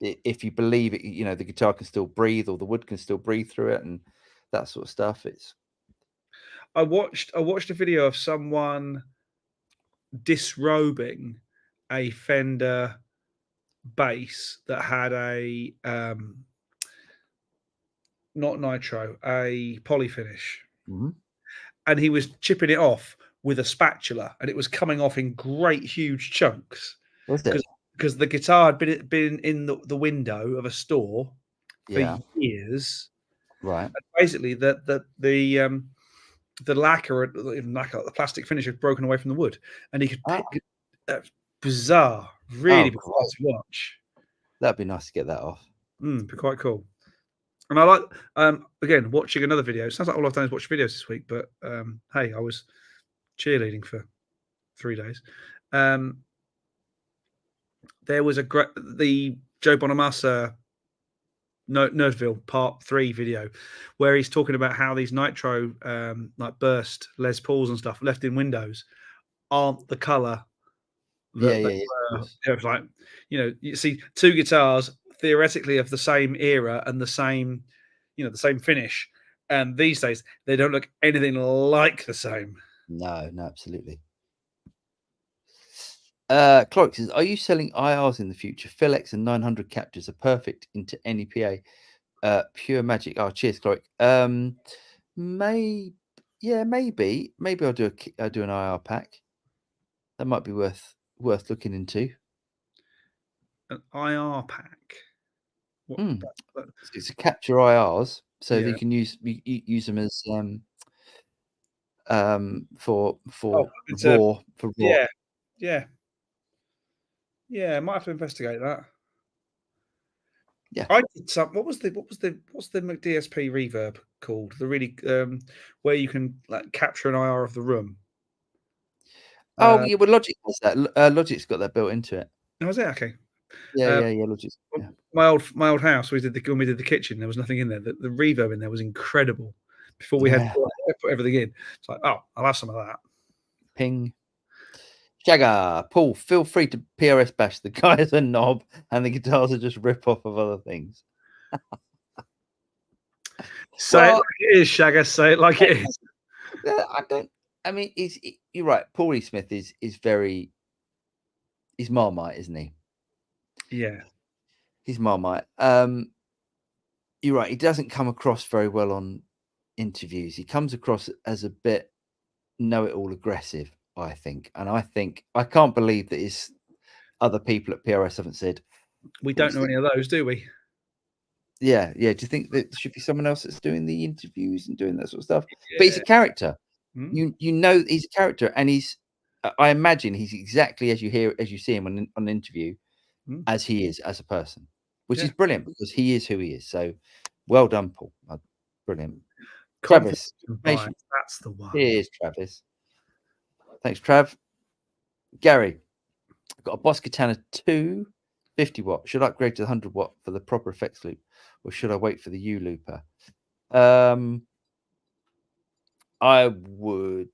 if you believe it, the guitar can still breathe, or the wood can still breathe through it, and that sort of stuff. I watched a video of someone disrobing a Fender bass that had a not nitro, a poly finish, and he was chipping it off with a spatula, and it was coming off in great huge chunks. Was it? Because the guitar had been in the window of a store for years. Right. And basically, the lacquer, the plastic finish had broken away from the wood, and he could pick. Bizarre, really bizarre to watch. That'd be nice to get that off. Be quite cool. And I like, again, watching another video. It sounds like all I've done is watch videos this week, but hey, I was cheerleading for 3 days. There was the Joe Bonamassa Nerdville Part 3 video where he's talking about how these nitro like burst Les Pauls and stuff left in windows aren't the color it's like, you see two guitars theoretically of the same era and the same finish, and these days they don't look anything like the same. No, absolutely. Cloric says, are you selling IRs in the future? Philex and 900 captures are perfect into any PA. Pure magic. Oh, cheers, Cloric. Maybe I'll do an IR pack. That might be worth looking into. An IR pack. It's a capture IRs, so you can use them as for raw. Yeah, I might have to investigate that. Yeah. I did some. What's the DSP reverb called? The really where you can like capture an IR of the room. Well, Logic has that. Logic's got that built into it. Oh, is it? Okay. Yeah, Logic. Yeah. My old house, when we did the kitchen, there was nothing in there. The reverb in there was incredible. Before we had to put everything in, it's like, oh, I'll have some of that. Ping. Jagger, Paul, feel free to PRS bash. The guy is a knob, and the guitars are just rip off of other things. Say it like it is, Shagger. Say it like it is. You're right. Paulie Smith is very. He's Marmite, isn't he? Yeah, he's Marmite. You're right. He doesn't come across very well on interviews. He comes across as a bit know-it-all aggressive, I think. And I can't believe that his other people at PRS haven't said. We don't know any of those, do we? Yeah. Do you think that there should be someone else that's doing the interviews and doing that sort of stuff? Yeah. But he's a character. You know he's a character, and I imagine he's exactly as you see him on an interview, as he is as a person, which is brilliant because he is who he is. So, well done, Paul. Brilliant. Travis, that's the one. Cheers, Travis. Thanks, Trav. Gary, I've got a Boss Katana 2 50 watt. Should I upgrade to the 100 watt for the proper effects loop, or should I wait for the U looper? I would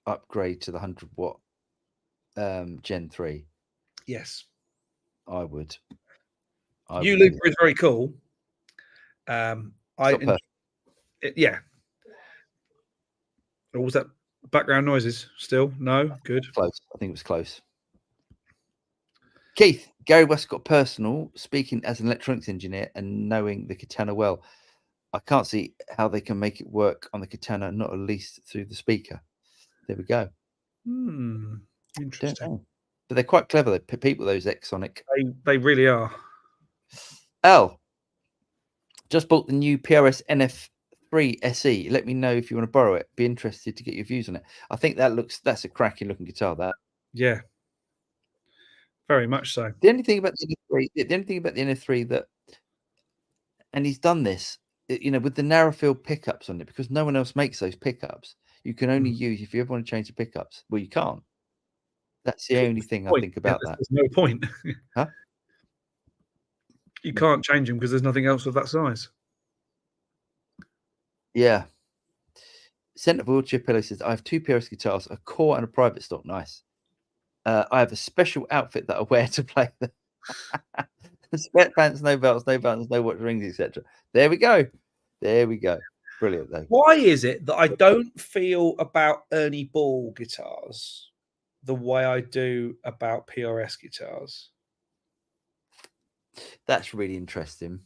upgrade to the 100 watt Gen 3. Yes, I would. U looper is very cool. Yeah. Or was that background noises still? No, good. Close. I think it was close. Keith, Gary Westcott personal, speaking as an electronics engineer and knowing the Katana well. I can't see how they can make it work on the Katana, not at least through the speaker. There we go. Interesting. But they're quite clever. They people those Exonic. They really are. L, just bought the new PRS NF3 SE. Let me know if you want to borrow it. Be interested to get your views on it. I think that's a cracking looking guitar. That. Yeah. Very much so. The only thing about the NF3 that, and he's done this, with the narrow field pickups on it, because no one else makes those pickups. You can only use if you ever want to change the pickups. Well, you can't. That's the only thing I think about that. There's no point. Huh? You can't change them because there's nothing else of that size. Yeah. Centre Wheelchair Pillow says, I have 2 PRS guitars, a core and a private stock. Nice. I have a special outfit that I wear to play them. Sweatpants, no belts, no buttons, no watch rings, etc. There we go. Brilliant. Brilliant though. Why is it that I don't feel about Ernie Ball guitars the way I do about PRS guitars? That's really interesting.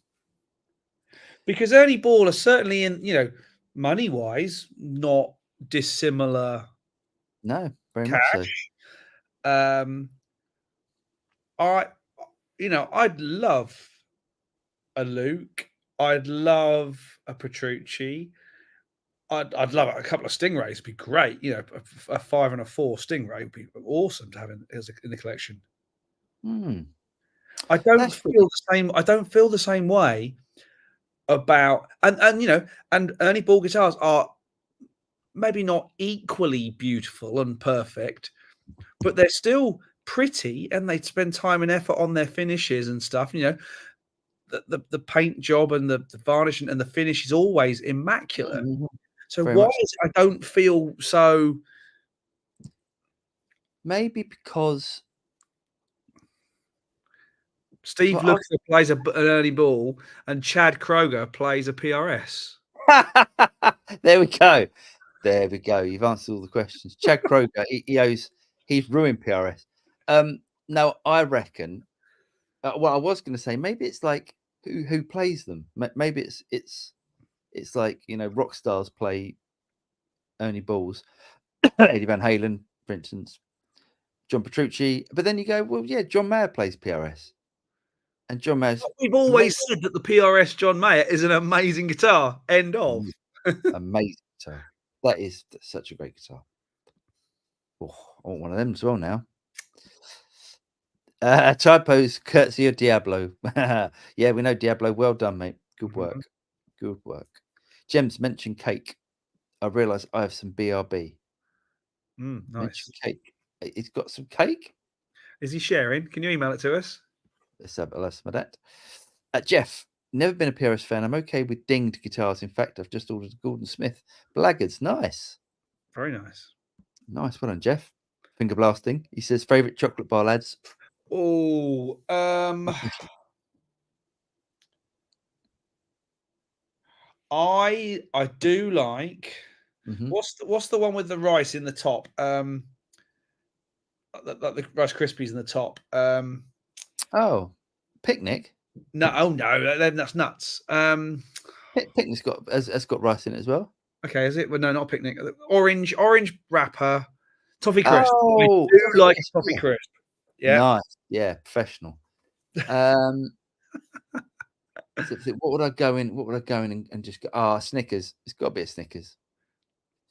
Because Ernie Ball are certainly in, money wise, not dissimilar No, very much so. cash. Um, I, I'd love a Luke. I'd love a Petrucci. I'd love a couple of Stingrays. It'd be great. A 5 and a 4 Stingray would be awesome to have in the collection. Hmm. I don't That's feel the same. I don't feel the same way about and Ernie Ball guitars are maybe not equally beautiful and perfect, but they're still pretty, and they spend time and effort on their finishes and stuff. The paint job and the varnish and the finish is always immaculate. So very why much. is it I don't feel so? Maybe because Steve well, Lukather plays an Ernie Ball, and Chad Kroger plays a PRS. there we go. There we go. You've answered all the questions. Chad Kroger, he's ruined PRS. No, I reckon. Well, I was going to say maybe it's like who plays them. Maybe it's like rock stars play Ernie Balls, Eddie Van Halen, for instance, John Petrucci. But then you go, well, yeah, John Mayer plays PRS, and John Mayer's We've always said that the PRS John Mayer is an amazing guitar. End of. amazing guitar. That's such a great guitar. Oh, I want one of them as well now. Typos courtesy of Diablo. Yeah, we know Diablo. Well done, mate. Good work. Good work. Gems mentioned cake. I realise I have some BRB. Nice. Mentioned cake. He's got some cake. Is he sharing? Can you email it to us? Let's have that. Jeff, never been a PRS fan. I'm okay with dinged guitars. In fact, I've just ordered Gordon Smith Blackguards. Nice. Very nice. Nice. Well done, Jeff. Finger blasting. He says, favourite chocolate bar, lads. Oh, I do like. What's the one with the rice in the top? The Rice Krispies in the top. Oh, Picnic. No, that's nuts. Picnic's has got rice in it as well. Okay, is it? Well, no, not a Picnic. Orange wrapper, toffee crisp. Oh, I do like a toffee crisp. Yeah, nice. Yeah, professional. So what would I go in? What would I go in and just go? Snickers. It's got to be a Snickers.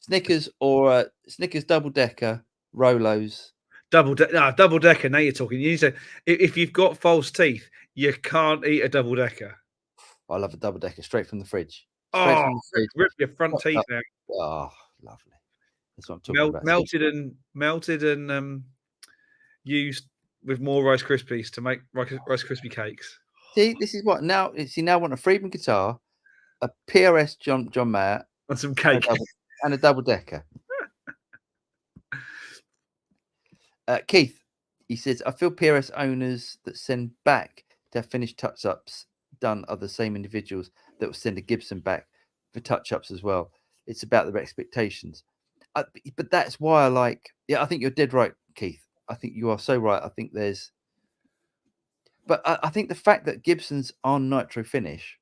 Snickers or Snickers double decker, Rolos. double decker. Now you're talking. You need to. If you've got false teeth, you can't eat a double decker. I love a double decker straight from the fridge. Straight from the fridge. Rip your front teeth out. Oh, lovely. That's what I'm talking about. Melted and used with more Rice Krispies to make Rice Krispie cakes. See, this is what now. You now want a Friedman guitar, a PRS John Mayer, and some cake, and a double decker. Keith, he says, I feel PRS owners that send back to have finished touch-ups done are the same individuals that will send a Gibson back for touch-ups as well. It's about their expectations. But that's why I like. Yeah, I think you're dead right, Keith. I think you are so right. I think there's. But I think the fact that Gibsons are nitro finish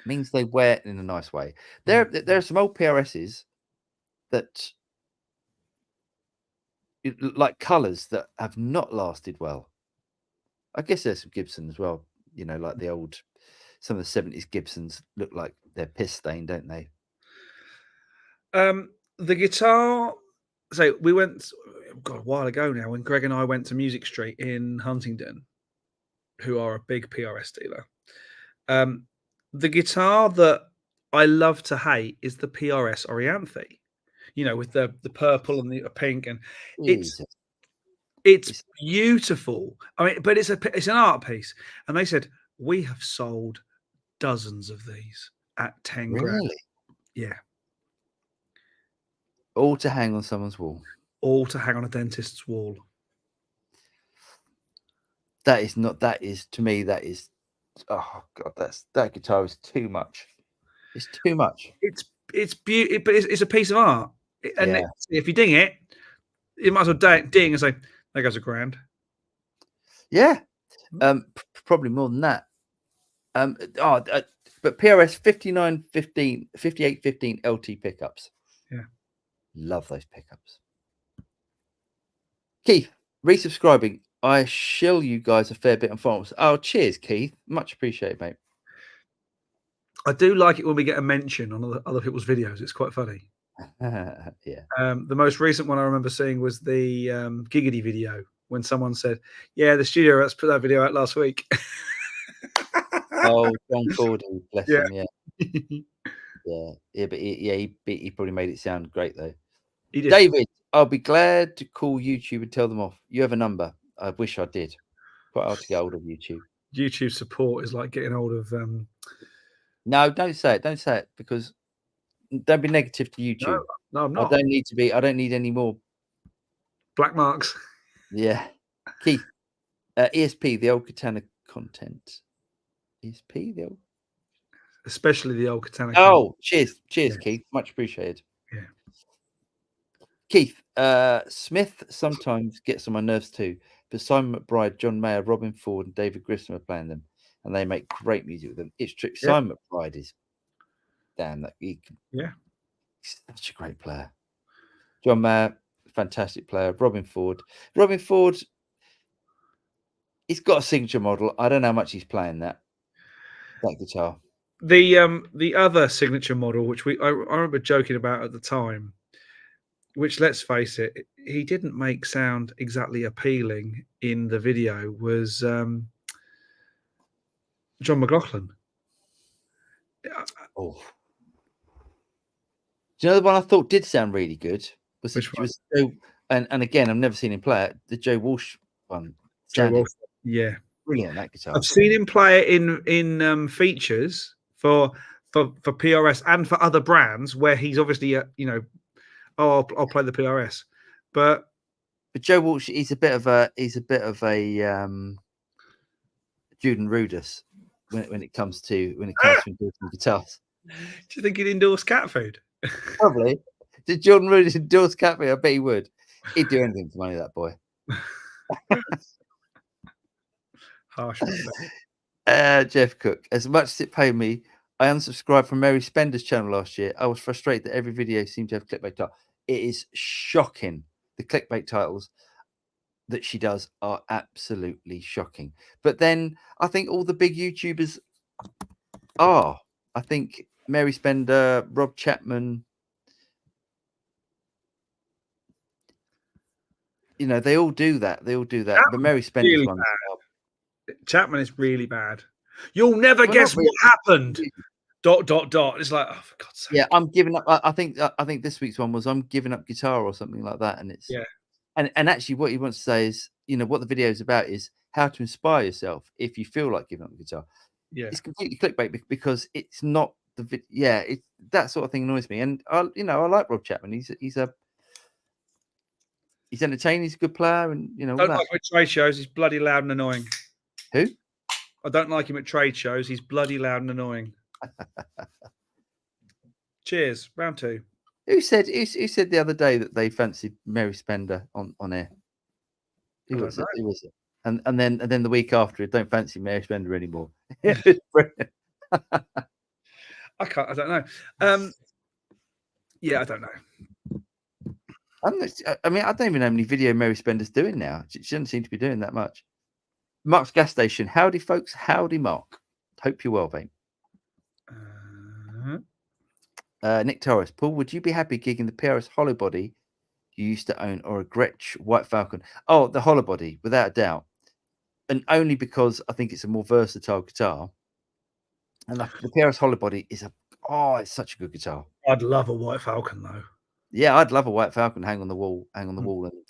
means they wear it in a nice way. There are some old PRSs that like colours that have not lasted well. I guess there's some Gibson as well. Like some of the 70s Gibsons look like they're piss stained, don't they? The guitar. So we went, a while ago now, when Greg and I went to Music Street in Huntingdon, who are a big PRS dealer. The guitar that I love to hate is the PRS Orianthe. With the purple and the pink, and it's beautiful. I mean, but it's an art piece. And they said we have sold dozens of these at 10 grand. Yeah. All to hang on someone's wall. All to hang on a dentist's wall. To me, that is, oh God, that guitar is too much. It's too much. It's beautiful, but it's a piece of art. And Yeah. if you ding it, you might as well ding and say, "There goes $1,000." Yeah. Probably more than that. But PRS 5815 LT pickups. Yeah. Love those pickups. Keith, resubscribing. I shill you guys a fair bit on forums. Oh, cheers, Keith. Much appreciated, mate. I do like it when we get a mention on other people's videos. It's quite funny. Yeah. The most recent one I remember seeing was the Giggity video when someone said, "Yeah, the studio reps put that video out last week." Oh, John Cordy, bless Yeah. him. Yeah. But he probably made it sound great though. He did. David, I'll be glad to call YouTube and tell them off. You have a number. I wish I did. Quite hard to get hold of YouTube. YouTube support is like getting hold of. No, don't say it. Don't say it because don't be negative to YouTube. No, I'm not. I don't need to be. I don't need any more Black marks. Yeah. Keith, ESP, the old Katana content. ESP, the old. Especially the old Katana. Oh, cheers, Yeah. Keith. Much appreciated. Yeah. Keith, Smith sometimes gets on my nerves too, but Simon McBride, John Mayer, Robin Ford, and David Grissom are playing them, and they make great music with them. It's true. Yeah. Simon McBride is, damn, that he's such a great player. John Mayer, fantastic player. Robin Ford, he's got a signature model. I don't know how much he's playing that guitar. The other signature model, which I remember joking about at the time, which, let's face it, he didn't make sound exactly appealing in the video, was John McLaughlin. Oh, do you know the one I thought did sound really good? Was Joe, and again, I've never seen him play it. The Joe Walsh one. Joe Walsh, yeah, brilliant, that guitar. I've seen him play it in features for PRS and for other brands where he's obviously I'll play the PRS, but Joe Walsh, he's a bit of a Juden Rudess when it comes to endorsing guitars. Do you think he'd endorse cat food? Probably. Did Jordan Rudess endorse cat food? I bet he would. He'd do anything for money, that boy. Harsh. Jeff Cook, as much as it paid me, I unsubscribed from Mary Spender's channel last year. I was frustrated that every video seemed to have clickbait title. It is shocking. The clickbait titles that she does are absolutely shocking. But then I think all the big YouTubers are. I think Mary Spender, Rob Chapman, they all do that. But Mary Spender's really one. Chapman is really bad. You'll never guess what happened. ... It's like, oh, for God's sake. Yeah, I'm giving up. I think this week's one was I'm giving up guitar or something like that. And it's and actually what he wants to say is, what the video is about is how to inspire yourself if you feel like giving up the guitar. Yeah, it's completely clickbait because it's not the it's that sort of thing annoys me. And I like Rob Chapman. He's entertaining. He's a good player, and don't like him at trade shows. He's bloody loud and annoying. Who? I don't like him at trade shows. He's bloody loud and annoying. Cheers. Round two. Who said the other day that they fancied Mary Spender on air? Who was it? And then the week after, don't fancy Mary Spender anymore. I don't know. Yeah, I don't know. I don't even know how many video Mary Spender's doing now. She doesn't seem to be doing that much. Mark's gas station. Howdy, folks. Howdy, Mark. Hope you're well, mate. Nick Torres. Paul, would you be happy gigging the PRS Hollowbody you used to own or a Gretsch White Falcon? Oh, the Hollowbody, without a doubt. And only because I think it's a more versatile guitar. And the PRS Hollowbody is it's such a good guitar. I'd love a White Falcon though. Yeah, I'd love a White Falcon hang on the wall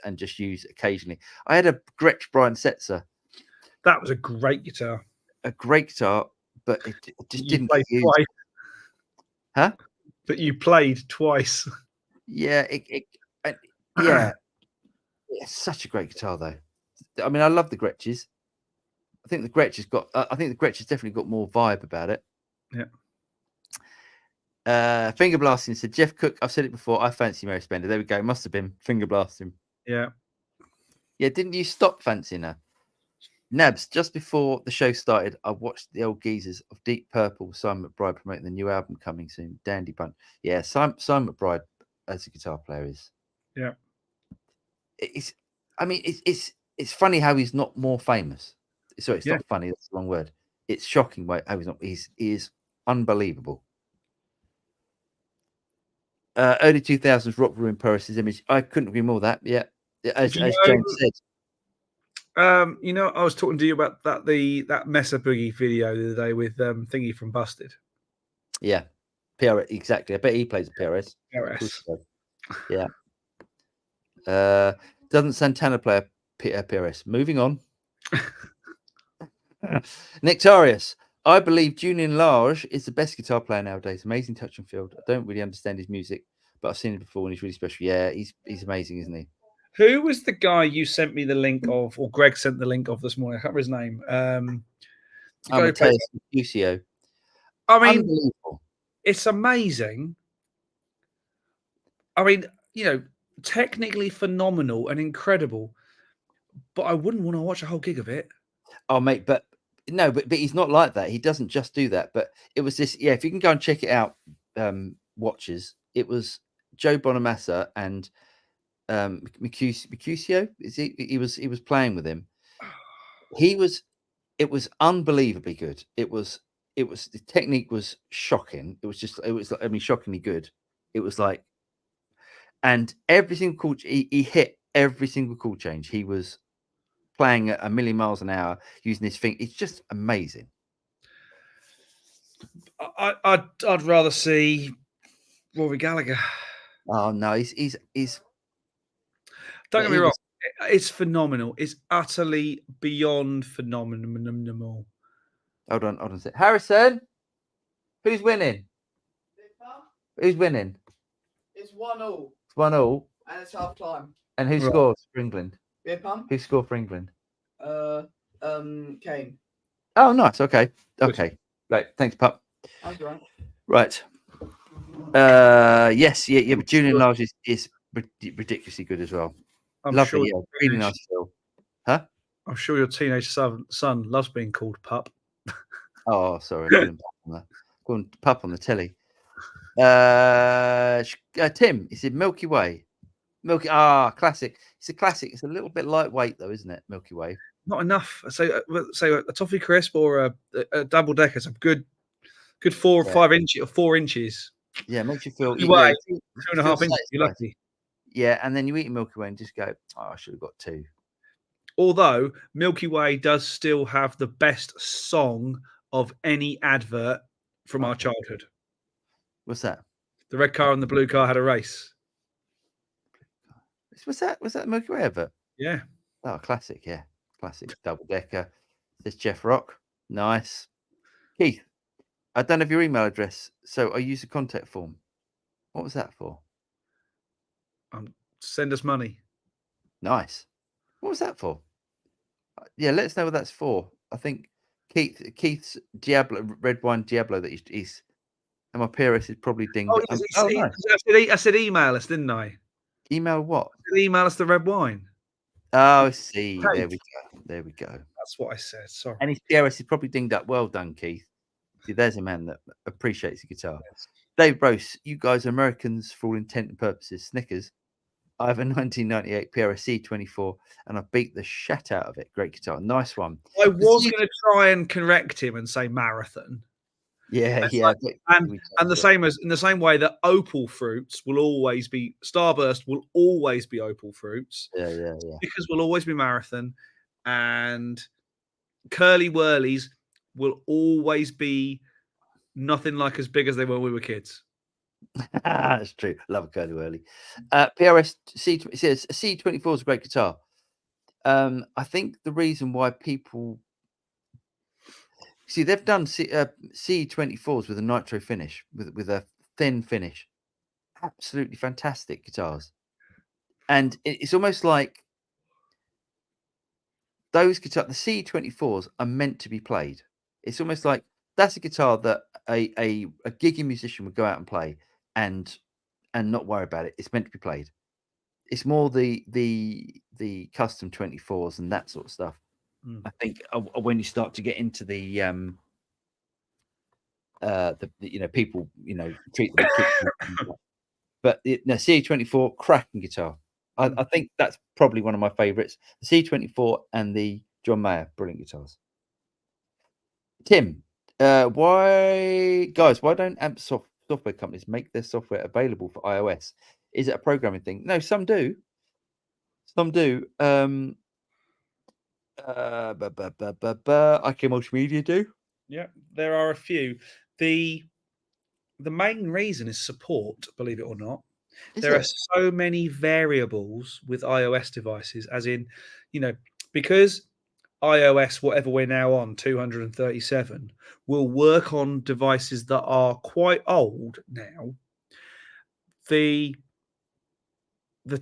and just use occasionally. I had a Gretsch Brian Setzer. That was a great guitar. A great guitar, but it just didn't play twice. Huh? But you played twice. Yeah, yeah. It's such a great guitar though. I mean, I love the Gretches. I think the Gretch has definitely got more vibe about it. Yeah. Finger blasting said Jeff Cook. I've said it before. I fancy Mary Spender. There we go. Must have been finger blasting. Yeah. Yeah, didn't you stop fancying her? Nabs, just before the show started, I watched the old geezers of Deep Purple, Simon McBride promoting the new album coming soon. Dandy Bunt. Yeah, Simon McBride as a guitar player is. Yeah. It's. I mean, it's funny how he's not more famous. Sorry, it's Yeah. not funny. That's the wrong word. It's shocking how he's not. He is unbelievable. Early 2000s rock ruin Paris's image. I couldn't agree more. That as Do you James said. You know, I was talking to you about that Messer Boogie video the other day with Thingy from Busted. Yeah, PRS, exactly. I bet he plays a PRS. PRS. Yeah. Doesn't Santana play a PRS? Moving on. Nectarius. I believe Julian Lage is the best guitar player nowadays. Amazing touch and feel. I don't really understand his music, but I've seen him before and he's really special. Yeah, he's amazing, isn't he? Who was the guy you sent me the link of, or Greg sent the link of this morning? I can't remember his name. Amadeus Mercutio. I mean, it's amazing. I mean, you know, technically phenomenal and incredible, but I wouldn't want to watch a whole gig of it. Oh, mate, but he's not like that. He doesn't just do that. But it was this. Yeah, if you can go and check it out, watches. It was Joe Bonamassa and Mercutio. Is he was playing with him. It was unbelievably good. It was the technique was shocking. It was I mean shockingly good. It was like, and every single chord he hit every single chord change. He was playing at 1,000,000 miles an hour using his finger. It's just amazing. I'd rather see Rory Gallagher. Oh no, he's Don't get me wrong. It's phenomenal. It's utterly beyond phenomenal. Hold on a sec. Harrison, who's winning? Who's winning? It's 1-1. It's 1-1. And it's half time. And who scores for England? Pum? Who scored for England? Kane. Oh, nice. Okay. Right. Thanks, Pup. That's right. Right. Yes. Yeah. But Julian Lage is ridiculously good as well. I'm Lovely. sure Yeah. Really nice feel. Huh? I'm sure your teenage son loves being called Pup. Oh, sorry. Calling Pup on the telly. Tim, he said Milky Way. Classic. It's a classic. It's a little bit lightweight though, isn't it? Milky Way. Not enough. So a toffee crisp or a double decker. Some good 4 or 5 inches or 4 inches. Yeah, makes you feel. You weigh 2.5 inches. You're lucky. Yeah, and then you eat a Milky Way and just go, oh, I should have got 2. Although Milky Way does still have the best song of any advert from our childhood. What's that? The red car and the blue car had a race. Was that Milky Way advert? Yeah. Oh, classic. Yeah, classic double decker. This Jeff Rock. Nice. Keith, I don't have your email address, so I use a contact form. What was that for? Send us money. Nice. What was that for? Yeah, let us know what that's for. I think Keith's Diablo, red wine Diablo that he's and my PRS is probably dinged. Nice. I said email us, didn't I? Email what? Email us the red wine. Oh, see. There we go. That's what I said. Sorry. And his PRS is probably dinged up. Well done, Keith. See, there's a man that appreciates the guitar. Yes. Dave Brose, you guys are Americans for all intent and purposes. Snickers. I have a 1998 PRS C24 and I beat the shit out of it. Great guitar. Nice one. I was going to try and correct him and say marathon. Yeah. And the same as in the same way that Opal Fruits will always be Starburst will always be Opal Fruits. Yeah. Because will always be marathon, and Curly Whirlies will always be nothing like as big as they were when we were kids. That's true. Love a Curly Whirly. PRS it says a C24 is a great guitar. I think the reason why people see they've done C24s with a nitro finish, with a thin finish. Absolutely fantastic guitars. And it's almost like those guitars, the C24s are meant to be played. It's almost like that's a guitar that a gigging musician would go out and play and not worry about it. It's meant to be played. It's more the custom 24s and that sort of stuff. I think when you start to get into the people treat them. But the CA24 cracking guitar. I think that's probably one of my favorites. The C24 and the John Mayer, brilliant guitars. Tim, why don't software companies make their software available for iOS? Is it a programming thing? No, some do. Some do. IK Multimedia do. Yeah, there are a few. The main reason is support, believe it or not. There are so many variables with iOS devices, as in, because iOS, whatever we're now on, 237, will work on devices that are quite old now. The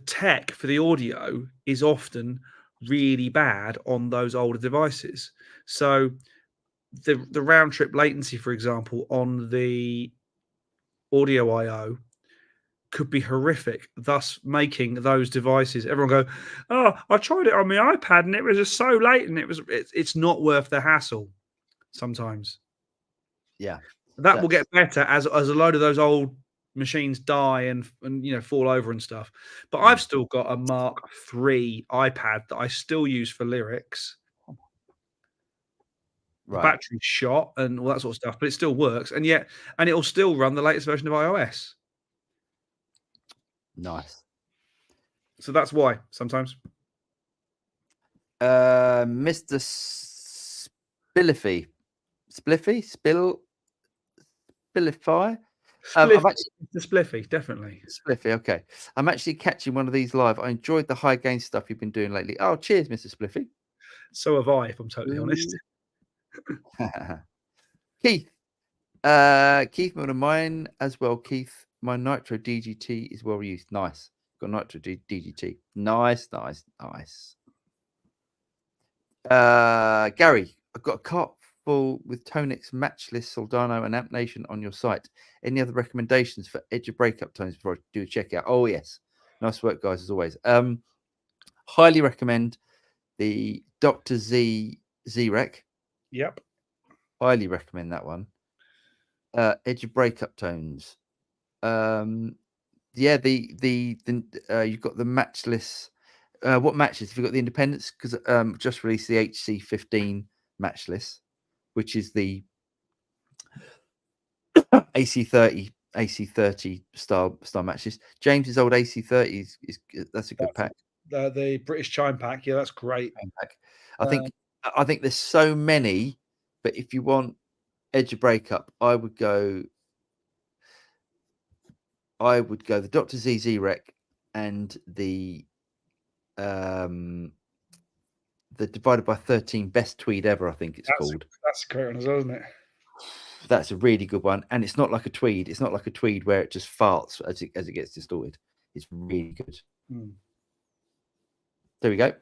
tech for the audio is often really bad on those older devices. So the round trip latency, for example, on the audio I/O could be horrific, thus making those devices, everyone go, oh, I tried it on my iPad and it was just so late, and it's not worth the hassle sometimes. Yeah. That will get better as a load of those old machines die and fall over and stuff. But I've still got a Mark III iPad that I still use for lyrics. The battery's shot and all that sort of stuff, but it still works, and it'll still run the latest version of iOS. Nice. So that's why sometimes. Mr. Spillify. I'm actually the Spliffy, definitely. Spliffy. Okay, I'm actually catching one of these live. I enjoyed the high gain stuff you've been doing lately. Oh, cheers, Mr. Spliffy. So have I, if I'm totally honest. Keith. Keith Milner, mine as well. Keith, my Nitro DGT is well used. Nice. Got Nitro DGT. Nice. Gary, I've got a cart full with Tonix, Matchless, Soldano, and Amp Nation on your site. Any other recommendations for edge of breakup tones before I do a checkout? Oh yes, nice work, guys, as always. Highly recommend the Dr. Z-Rec. Yep. Highly recommend that one. Edge of breakup tones. You've got the Matchless. What matches have you got? The Independence, because just released the HC15 Matchless, which is the AC30 style matches. James's old AC30 is that's a good pack. The British Chime pack, yeah, that's great. Pack. I think there's so many, but if you want edge of breakup, I would go the Dr. Z-Rec and the divided by 13 best tweed ever, I think it's called. That's a great one as well, isn't it? That's a really good one, and it's not like a tweed. It's not like a tweed where it just farts as it gets distorted. It's really good. There we go.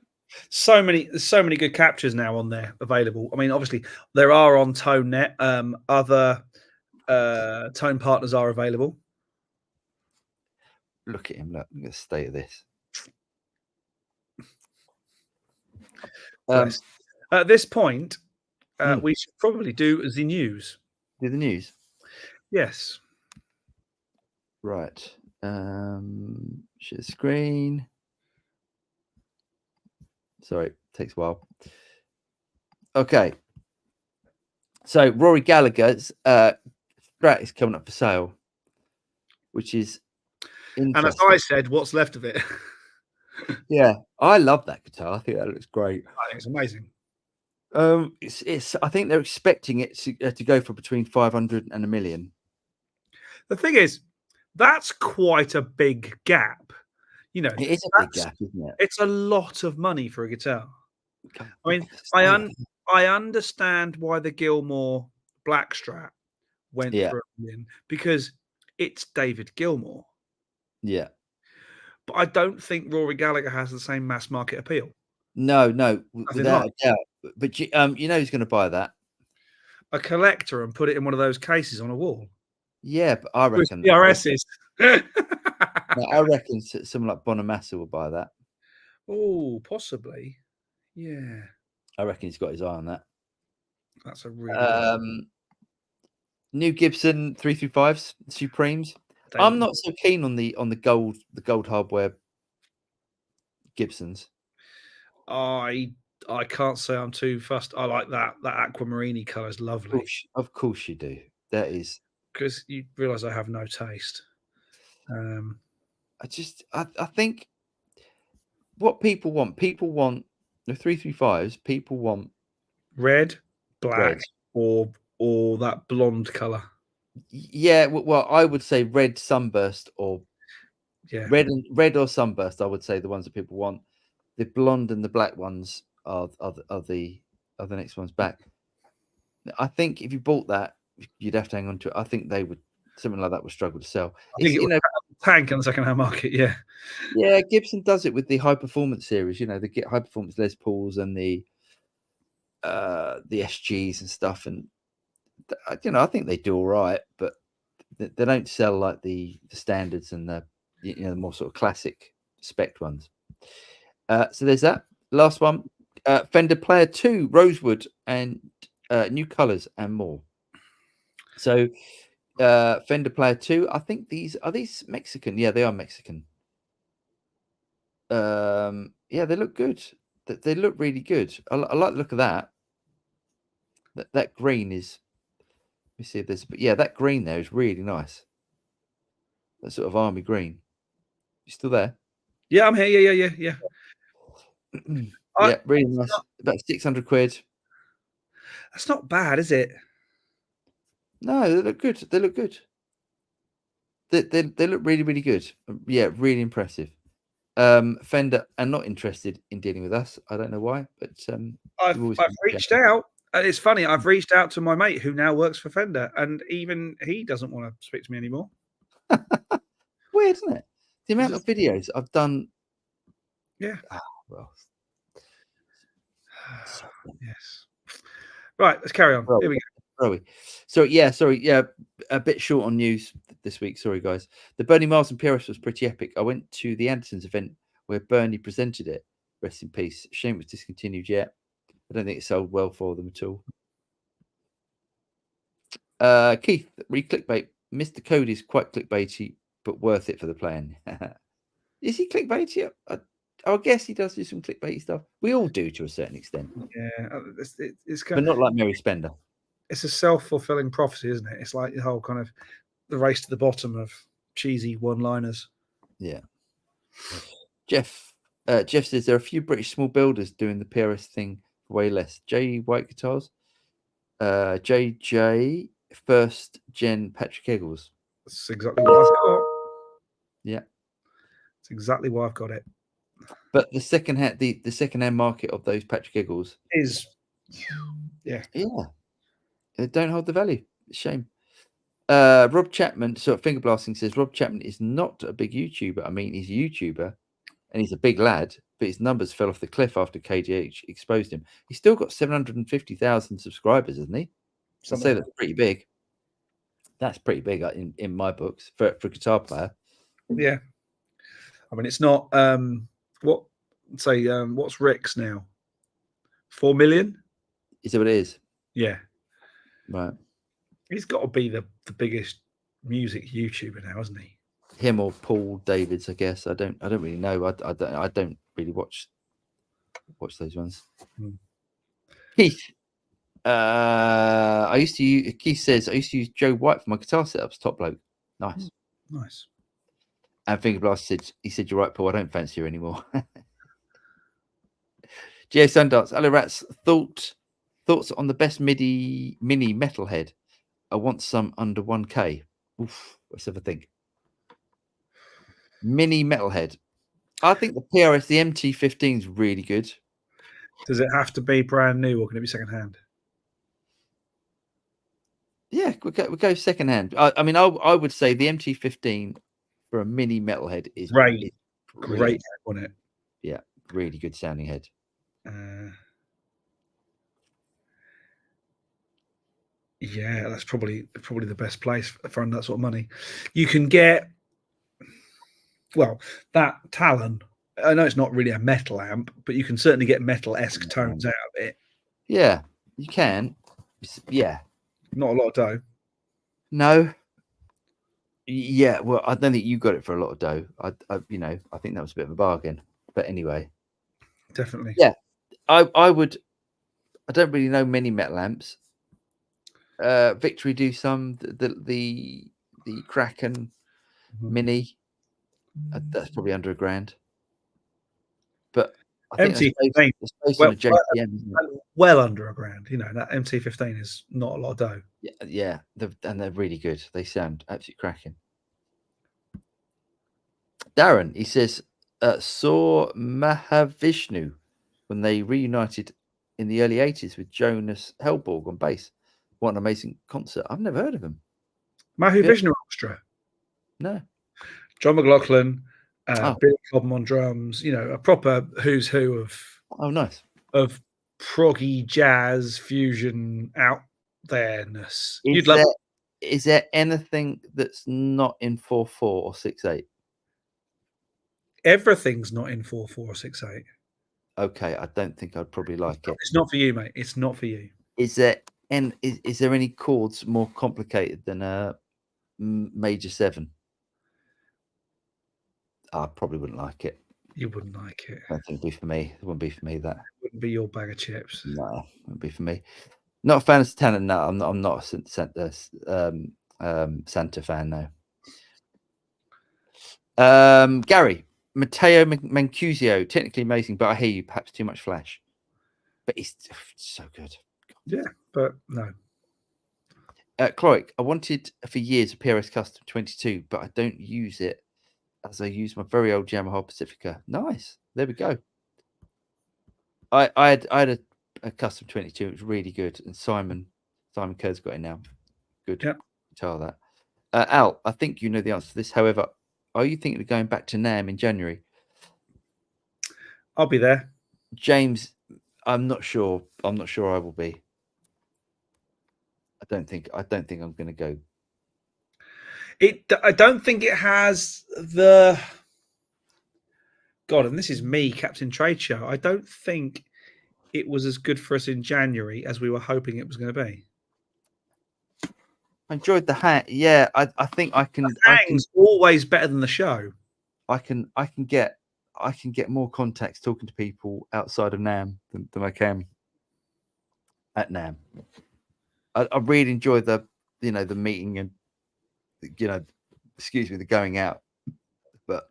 So many good captures now on there available. I mean, obviously there are on ToneNet. Other tone partners are available. Look at him. Look at the state of this. At this point, we should probably do the news. Do the news? Yes. Right. Share screen. Sorry, takes a while. Okay. So Rory Gallagher's Strat is coming up for sale, which is interesting. And as I said, what's left of it? Yeah, I love that guitar. I think that looks great. I think it's amazing. It's. I think they're expecting it to go for between 500 and $1 million. The thing is, that's quite a big gap. You know, it is a big gap, isn't it? It's a lot of money for a guitar. I mean, I understand why the Gilmour Black Strat went for $1 million, because it's David Gilmour. Yeah. But I don't think Rory Gallagher has the same mass market appeal. No, without a doubt. But you know who's going to buy that? a collector and put it in one of those cases on a wall. Yeah, but I With reckon PRSs. I reckon someone like Bonamassa will buy that. Oh, possibly. Yeah, I reckon he's got his eye on that. that's a really good. New Gibson 335s Supremes. I'm not so keen on the gold hardware Gibsons. I can't say I'm too fussed. I like that aquamarine colour is lovely. Of course you do. That is because you realise I have no taste. I think what people want the 335s. People want red, black, red. or that blonde colour. Yeah, well, I would say red sunburst or Yeah, red or sunburst. I would say the ones that people want. The blonde and the black ones are the next ones back. I think if you bought that, you'd have to hang on to it. I think something like that would struggle to sell. I think it would tank in the second-hand market. Yeah, yeah. Gibson does it with the high performance series. You know, they get high performance Les Pauls and the SGs and stuff, and I think they do all right, but they don't sell like the standards and the the more sort of classic spec ones. So there's that. Last one, Fender Player 2 Rosewood and new colors and more. So Fender Player 2, I think these Mexican. Yeah, they are Mexican. Yeah, they look good. They look really good. I like the look of that. That green is. Let me see if there's. But yeah, that green there is really nice. That sort of army green. You still there? Yeah, I'm here. Yeah. Yeah, really nice. About 600 quid. That's not bad, is it? No, they look good. They look good. They look really, really good. Yeah, really impressive. Fender are not interested in dealing with us. I don't know why, but I've reached out. It's funny. I've reached out to my mate who now works for Fender, and even he doesn't want to speak to me anymore. Weird, isn't it? The amount of videos I've done. Yeah. Well. Yes. Right, let's carry on. Here we go. So yeah, sorry, yeah, a bit short on news this week. Sorry, guys. The Bernie Miles and PRS was pretty epic. I went to the Andersons event where Bernie presented it. Rest in peace. Shame it was discontinued yet. I don't think it sold well for them at all. Keith, clickbait. Mr. Code is quite clickbaity, but worth it for the plan. Is he clickbaity? I guess he does do some clickbaity stuff. We all do to a certain extent. Yeah, it's but not like Mary Spender. It's a self-fulfilling prophecy, isn't it? It's like the whole kind of the race to the bottom of cheesy one-liners. Yeah. Jeff says there are a few British small builders doing the PRS thing for way less. J White Guitars, JJ first gen Patrick Eggles. That's exactly what I've got. Yeah, it's exactly why I've got it. But the second-hand market of those Patrick Eggles is they don't hold the value. Shame. Rob Chapman, so Finger Blasting says Rob Chapman is not a big YouTuber. I mean, he's a YouTuber and he's a big lad, but his numbers fell off the cliff after KDH exposed him. He's still got 750,000 subscribers, hasn't he? I'd say that's pretty big. That's pretty big in my books for a guitar player. Yeah. I mean, it's not what's Rick's now? 4 million? Is that what it is? Yeah. Right. He's got to be the biggest music YouTuber now, hasn't he? Him or Paul Davids, I guess. I don't really know. I don't really watch those ones. Keith. Keith says I used to use Joe White for my guitar setups. Top bloke. Nice. Nice. And Finger Blast said, you're right, Paul. I don't fancy you anymore. Geo Sundance. Hello, rats. Thoughts on the best mini metalhead. I want some under 1K. Oof. Let's have a think. Mini metalhead. I think the PRS, the MT15 is really good. Does it have to be brand new or can it be secondhand? Yeah, we'll go secondhand. I mean, I would say the MT15 for a mini metalhead is great head on it. Yeah, really good sounding head. Yeah, that's probably the best place for that sort of money. You can get, well, that Talon. I know it's not really a metal amp, but you can certainly get metal-esque tones out of it. Yeah, you can. Yeah. Not a lot of dough. No. Yeah, well, I don't think you got it for a lot of dough. I think that was a bit of a bargain. But anyway, Definitely. yeah, I would. I don't really know many metal amps. Victory do some. The Kraken Mini. That's probably under $1,000. But I think MT15, that's based on a JPM, isn't it? well under $1,000. You know, that MT15 is not a lot of dough. Yeah, and they're really good. They sound absolutely cracking. Darren, he says, saw Mahavishnu when they reunited in the early 80s with Jonas Hellborg on bass. What an amazing concert. I've never heard of him. Mahavishnu Orchestra. No. John McLaughlin, Oh. Billy Cobham on drums, you know, a proper who's who nice. of proggy jazz fusion out there-ness. Is there anything that's not in 4/4 or 6/8? Everything's not in 4/4 or 6/8. Okay, I don't think I'd probably like it. It's not for you, mate. It's not for you. Is there any chords more complicated than a major 7? I probably wouldn't like it. You wouldn't like it. I don't think it'd be for me. It wouldn't be for me. That wouldn't be your bag of chips. No, it wouldn't be for me. Not a fan of Santana. No, I'm not a Santa fan. No. Gary Matteo Mancuso, technically amazing, but I hear you. Perhaps too much flash, but he's so good. Yeah, but no. Cloic, I wanted for years a PRS Custom 22, but I don't use it as I use my very old Yamaha Pacifica. Nice. There we go. I had a Custom 22. It was really good. And Simon Kerr's got it now. Good. Yep. Tell that. Al, I think you know the answer to this. However, are you thinking of going back to NAMM in January? I'll be there. James, I'm not sure. I'm not sure I will be. I don't think I'm going to go. I don't think it has the God, and this is me, Captain Trade Show. I don't think it was as good for us in January as we were hoping it was going to be. I enjoyed the hang. Yeah, I think I can. The hang's always better than the show. I can get more contacts talking to people outside of NAMM than I can at NAMM. I really enjoy the meeting and the going out, and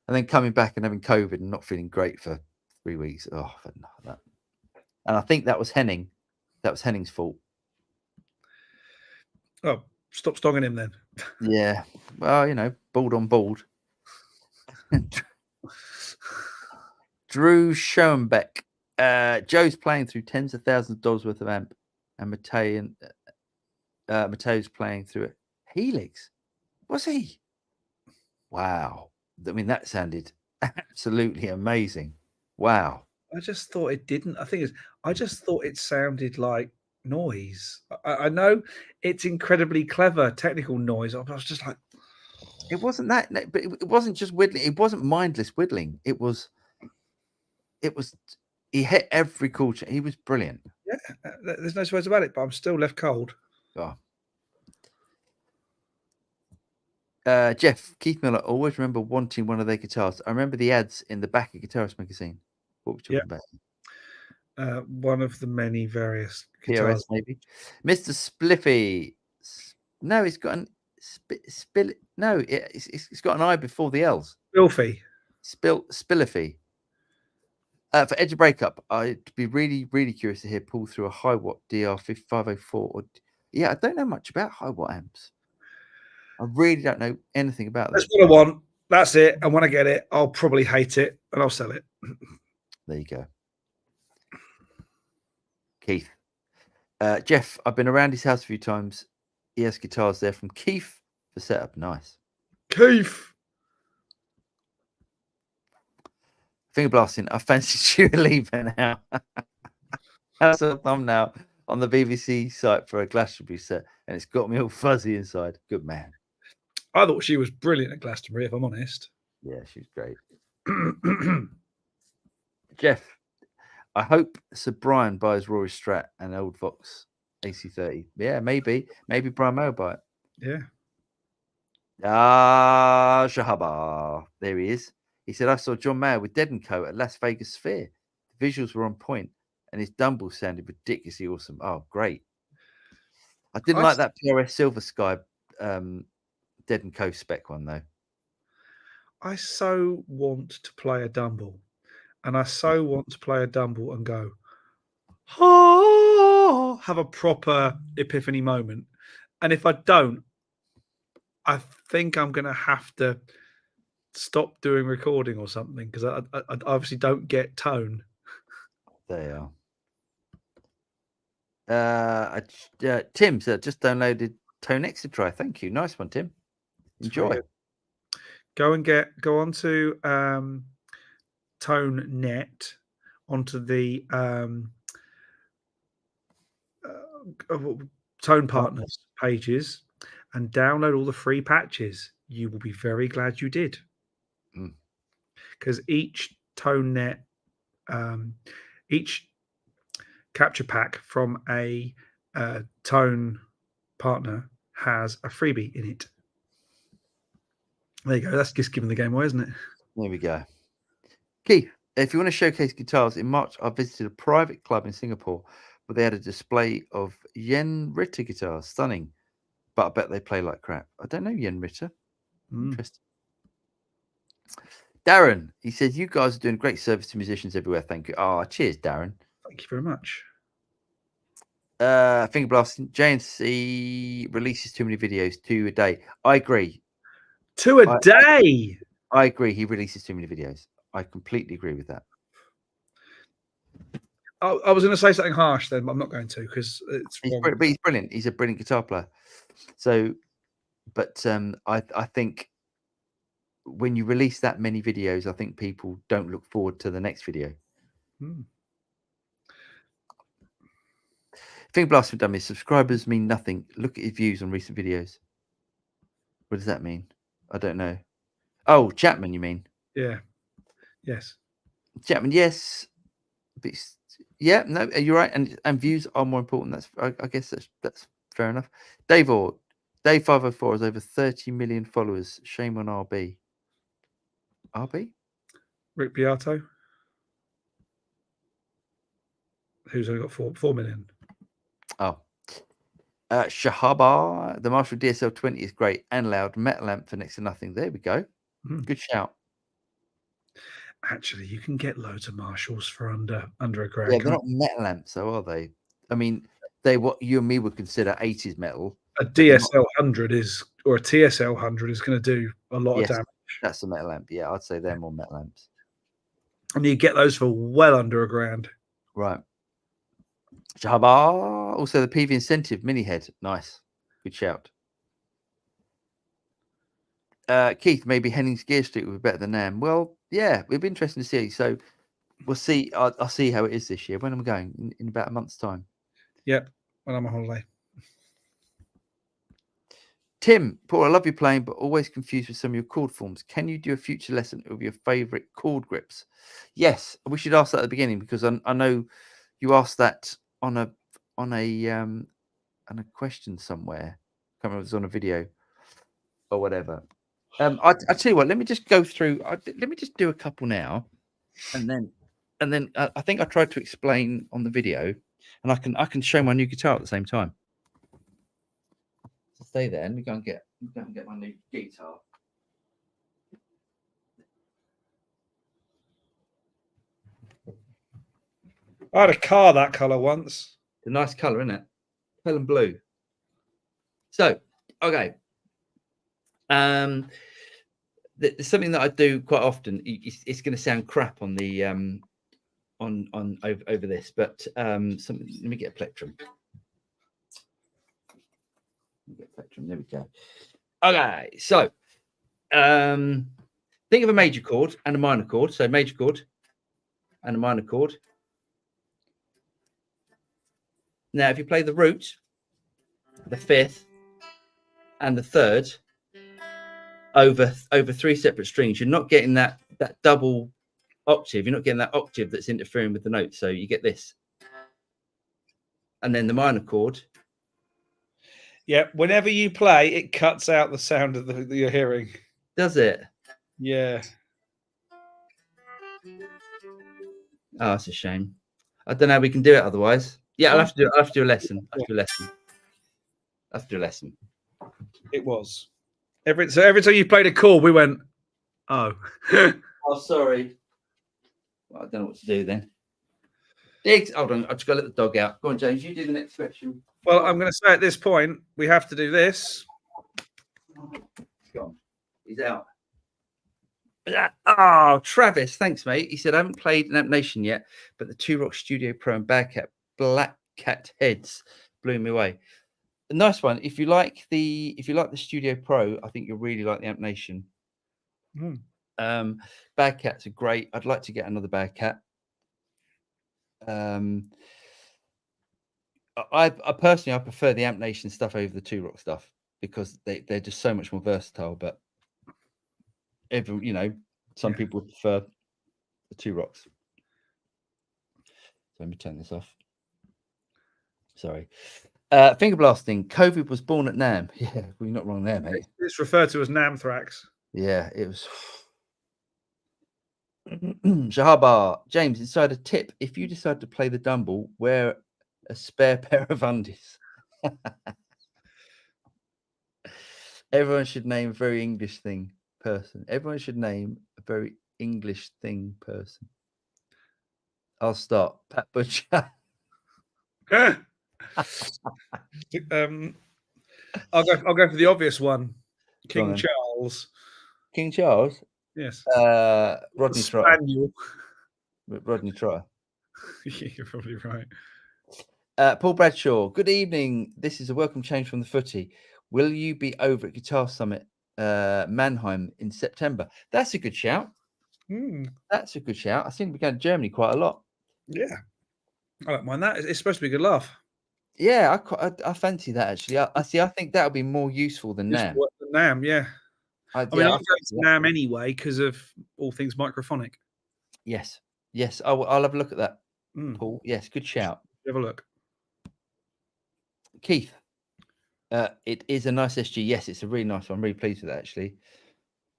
then coming back and having COVID and not feeling great for 3 weeks. Oh, I've had enough of that. And I think that was Henning. That was Henning's fault. Oh, stop stonking him then. Yeah. Well, bald on bald. Drew Schoenbeck. Joe's playing through tens of thousands of dollars worth of amp, and Matteo's playing through a Helix. Was he? Wow. I mean, that sounded absolutely amazing. Wow. I just thought it didn't. I just thought it sounded like noise. I know it's incredibly clever technical noise. I was just like, it wasn't that, but it wasn't just whittling. It wasn't mindless whittling. It was. He hit every chord. He was brilliant. Yeah, there's no words about it. But I'm still left cold. Oh. Jeff, Keith Miller, always remember wanting one of their guitars. I remember the ads in the back of Guitarist magazine. What were we talking about? One of the many various guitars. PRS, maybe. Mr. Spliffy. No, it's got an No, it's got an I before the L's. Spilfy. Spilliffy. For Edge of Breakup, I'd be really, really curious to hear pull through a high watt DR504. I don't know much about high watt amps. I really don't know anything about that. That's what I want. That's it. And when I get it, I'll probably hate it and I'll sell it. There you go. Keith. Jeff, I've been around his house a few times. He has guitars there from Keith for setup. Nice. Keith. Finger blasting. I fancy you leaving now. That's a thumbnail. on the BBC site for a Glastonbury set, and it's got me all fuzzy inside. Good man. I thought she was brilliant at Glastonbury, if I'm honest. Yeah, she's great. Jeff, I hope Sir Brian buys Rory Strat and Old Vox AC30. Yeah, maybe Brian May will buy it. Yeah. Shahaba. There he is. He said, I saw John Mayer with Dead & Co. at Las Vegas Sphere. The visuals were on point, and his Dumble sounded ridiculously awesome. Oh, great. I didn't like that PRS Silver Sky Dead & Co. spec one, though. I so want to play a Dumble, and I so want to play a Dumble and go, oh, have a proper epiphany moment. And if I don't, I think I'm going to have to stop doing recording or something, because I obviously don't get tone. There you are. Tim said, just downloaded Tone X to try. Thank you. Nice one, Tim. Enjoy. Go on to Tone Net, onto the Tone Partners pages, and download all the free patches. You will be very glad you did, because each Tone Net, each capture pack from a Tone partner has a freebie in it. There you go. That's just giving the game away, isn't it? There we go. Keith, if you want to showcase guitars, in March I visited a private club in Singapore where they had a display of Yen Ritter guitars. Stunning. But I bet they play like crap. I don't know Yen Ritter. Interesting. Darren, he says, you guys are doing great service to musicians everywhere. Thank you. Oh, cheers, Darren. Thank you very much. Finger blasting. JNC releases too many videos, 2 a day. I agree. 2 a day? I agree. He releases too many videos. I completely agree with that. I was going to say something harsh then, but I'm not going to, because it's wrong. But he's brilliant. He's a brilliant guitar player. So, but I think when you release that many videos, I think people don't look forward to the next video. Finger blast for dummies. Subscribers mean nothing. Look at his views on recent videos. What does that mean? I don't know. Oh, Chapman, you mean? Yeah. Yes. Chapman, yes. But yeah, no, you're right. And views are more important. That's I guess that's fair enough. Dave 504 has over 30 million followers. Shame on RB. RB? Rick Beato, who's only got 4 million. Oh. Shahaba, the Marshall DSL 20 is great and loud. Metal amp for next to nothing. There we go. Good shout. Actually, you can get loads of Marshalls for under a grand. Yeah, they're not metal amps, though, are they? I mean, they what you and me would consider 80s metal. A DSL 100 is, or a TSL 100 is going to do a lot of damage. That's a metal amp. Yeah, I'd say they're more metal amps. And you get those for well under a grand. Right. Shahaba. Also, the PV Incentive mini head. Nice. Good shout. Keith, maybe Henning's Gear Street would be better than NAMM. Well, yeah, it'd be interesting to see. So we'll see. I'll see how it is this year. When am I going? In about a month's time. Yep, when I'm on holiday. Tim, Paul, I love you playing, but always confused with some of your chord forms. Can you do a future lesson of your favorite chord grips? Yes, we should ask that at the beginning, because I know you asked that on a question somewhere. I can't remember if it was on a video or whatever. I tell you what, let me just go through. Let me just do a couple now, and then I think I tried to explain on the video, and I can show my new guitar at the same time. So stay there, and we go and get my new guitar. I had a car that color once. It's a nice color, isn't it? Pale and blue. So, okay. There's something that I do quite often. It's going to sound crap on the on over this, but let me get a plectrum. There we go. Okay, so think of a major chord and a minor chord. So major chord and a minor chord. Now, if you play the root, the fifth, and the third over 3 separate strings, you're not getting that double octave. You're not getting that octave that's interfering with the notes. So you get this, and then the minor chord. Yeah, whenever you play, it cuts out the sound of that you're hearing. Does it? Yeah. Oh, that's a shame. I don't know how we can do it otherwise. Yeah, I'll have to do a lesson. I'll have to do a lesson. It was. Every time you played a chord, we went, oh. Oh, sorry. Well, I don't know what to do then. Diggs, hold on. I've just got to let the dog out. Go on, James. You do the next question. Well, I'm going to say at this point, we have to do this. Go on. He's out. Oh, Travis, thanks, mate. He said, I haven't played an Amp Nation yet, but the Two Rock Studio Pro and Black Cat heads blew me away. A nice one. If you like the Studio Pro, I think you'll really like the Amp Nation. Bad Cats are great. I'd like to get another Bad Cat. I personally prefer the Amp Nation stuff over the Two Rock stuff because they're just so much more versatile. But some people prefer the Two Rocks. So let me turn this off. Sorry. Finger blasting. COVID was born at NAM. Yeah, well, you're not wrong there, mate. It's referred to as Namthrax. Yeah, it was. Shahaba, James, inside a tip. If you decide to play the Dumble, wear a spare pair of undies. Everyone should name a very English thing person. Everyone should name a very English thing person. I'll start. Pat Butcher. I'll go for the obvious one. King on, Charles. King Charles? Yes. Rodney Trotter. Spaniel. Rodney Trotter. You're probably right. Paul Bradshaw. Good evening. This is a welcome change from the footy. Will you be over at Guitar Summit Mannheim in September? That's a good shout. That's a good shout. I think we go to Germany quite a lot. Yeah. I don't mind that. It's supposed to be a good laugh. Yeah, I fancy that actually. I think that'll be more useful than NAM. NAM, yeah. I'm going to NAM anyway because of all things microphonic. Yes. I'll have a look at that, Paul. Yes, good shout. Have a look. Keith, it is a nice SG. Yes, it's a really nice one. I'm really pleased with that actually.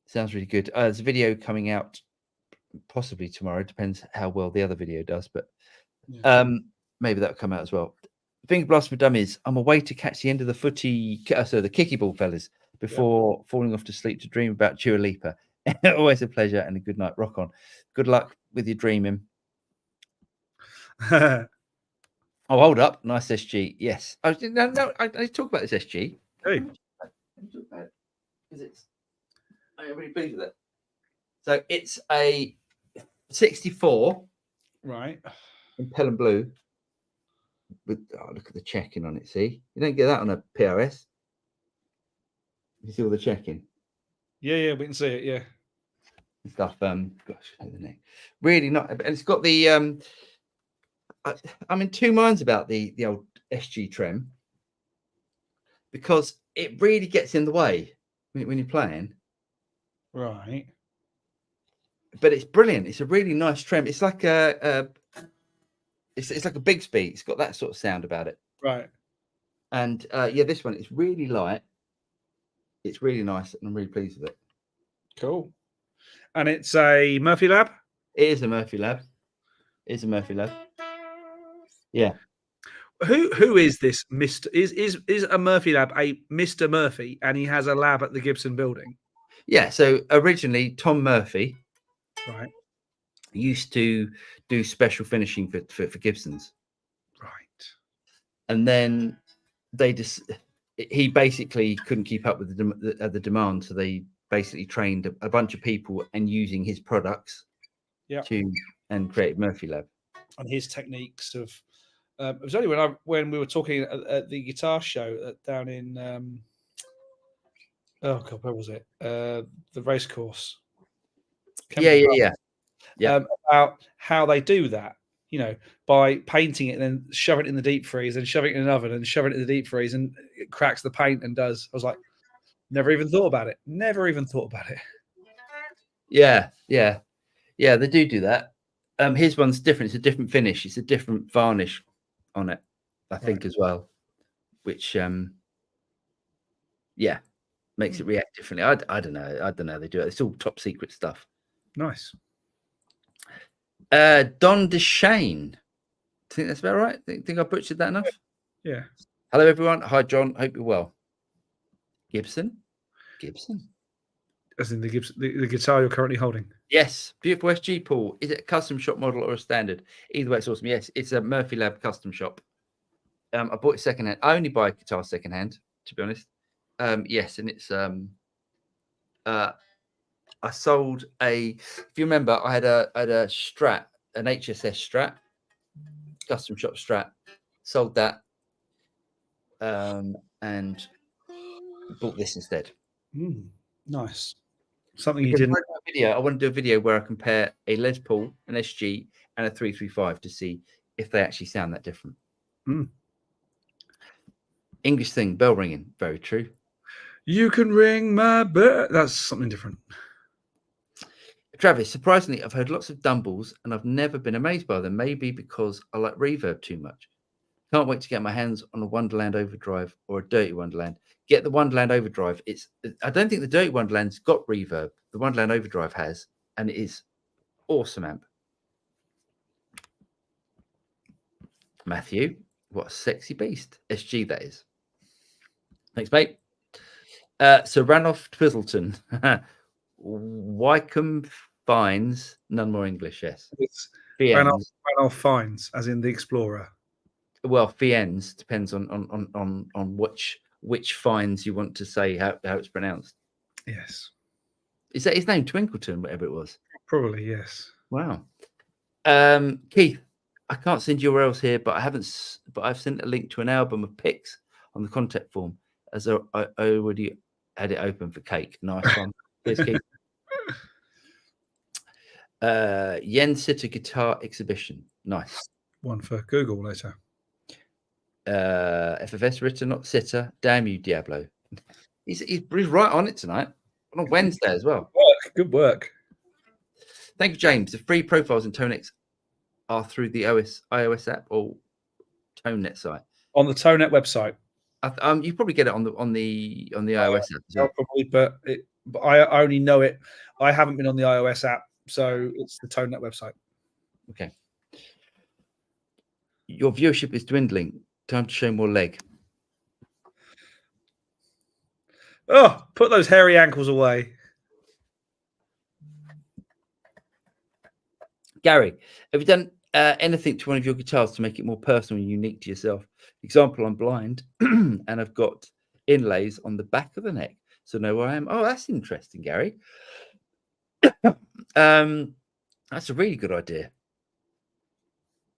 Sounds really good. There's a video coming out possibly tomorrow. Depends how well the other video does, but maybe that'll come out as well. Finger blast for dummies. I'm away to catch the end of the footy, the kicky ball, fellas, before falling off to sleep to dream about Dua Lipa. Always a pleasure and a good night. Rock on. Good luck with your dreaming. Oh, hold up. Nice SG. Yes. I need to talk about this SG. Hey. Because I'm really pleased with it. So it's a 64. Right. In Pelham Blue. With look at the checking on it. See, you don't get that on a PRS. You see all the checking. Yeah, we can see it. Yeah, stuff. Gosh, I know the name. Really not, and it's got the. I'm in two minds about the old SG Trem because it really gets in the way when you're playing. Right. But it's brilliant. It's a really nice Trem. It's like It's like a Bigsby. It's got that sort of sound about it. Right. And this one is really light. It's really nice, and I'm really pleased with it. Cool. And it's a Murphy Lab? It is a Murphy Lab. Yeah. Who is this Mr. Is a Murphy Lab a Mr. Murphy, and he has a lab at the Gibson building? Yeah. So originally Tom Murphy right used to do special finishing for Gibsons. Right. And then he basically couldn't keep up with the demand, so they basically trained a bunch of people and using his products and created Murphy Lab. And his techniques of it was only when we were talking at the guitar show down in where was it? The race course. Yeah. About how they do that. you know, by painting it and then shove it in the deep freeze and shove it in an oven and shove it in the deep freeze and it cracks the paint and does. I was like, never even thought about it. Never even thought about it. Yeah, they do that. His one's different. It's a different finish. It's a different varnish on it, I think, as well, which makes it react differently. I don't know. I don't know how they do it. It's all top secret stuff. Nice. Don DeShane. Think that's about right? Think I butchered that enough? Yeah. Hello, everyone. Hi, John. Hope you're well. Gibson. As in the guitar you're currently holding. Yes. Beautiful SG, Paul. Is it a custom shop model or a standard? Either way, it's awesome. Yes, it's a Murphy Lab custom shop. I bought it secondhand. I only buy guitars secondhand, to be honest. Yes, and it's I sold if you remember, I had a Strat, an HSS Strat, custom shop Strat. Sold that and bought this instead. Nice. Something you didn't. I want to do a video where I compare a Les Paul, an SG, and a 335 to see if they actually sound that different. English thing, bell ringing. Very true. You can ring my bell. That's something different. Travis, surprisingly, I've heard lots of Dumbles and I've never been amazed by them. Maybe because I like reverb too much. Can't wait to get my hands on a Wonderland Overdrive or a Dirty Wonderland. Get the Wonderland Overdrive. I don't think the Dirty Wonderland's got reverb. The Wonderland Overdrive has, and it is awesome amp. Matthew, what a sexy beast. SG, that is. Thanks, mate. So Ranulph Twizzleton. Wycombe Fines, none more English, yes. It's Ranulph Fines, as in the Explorer. Well, Fiennes depends on which fines you want to say how it's pronounced. Yes. Is that his name? Twinkleton, whatever it was. Probably, yes. Wow. Keith, I can't send URLs here, but I've sent a link to an album of pics on the contact form, as I already had it open for cake. Nice one. Cheers, Keith. Yen Sitter Guitar Exhibition. Nice. One for Google later. FFS Ritter, not Sitter. Damn you, Diablo. He's right on it tonight. On a Wednesday as well. Good work. Thank you, James. The free profiles in ToneX are through the iOS app or ToneNet site. On the ToneNet website. You probably get it on the iOS app. Well. Probably, but I only know it. I haven't been on the iOS app, so it's the ToneNet website. Okay. Your viewership is dwindling. Time to show more leg. Oh, put those hairy ankles away. Gary, have you done anything to one of your guitars to make it more personal and unique to yourself? Example, I'm blind and I've got inlays on the back of the neck, so know where I am. Oh, that's interesting, Gary. That's a really good idea.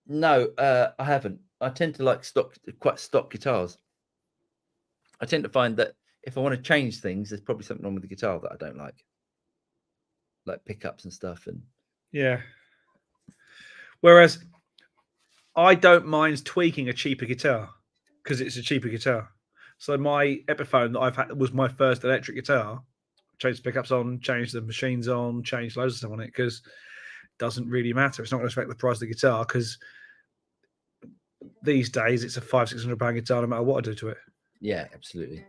No, I haven't. I tend to like quite stock guitars. I tend to find that if I want to change things, there's probably something wrong with the guitar that I don't like pickups and stuff. And yeah. Whereas I don't mind tweaking a cheaper guitar because it's a cheaper guitar. So my Epiphone that I've had was my first electric guitar. Changed the pickups on, changed the machines on, changed loads of stuff on it because it doesn't really matter. It's not going to affect the price of the guitar because these days it's a £500-600 guitar no matter what I do to it. Yeah, absolutely.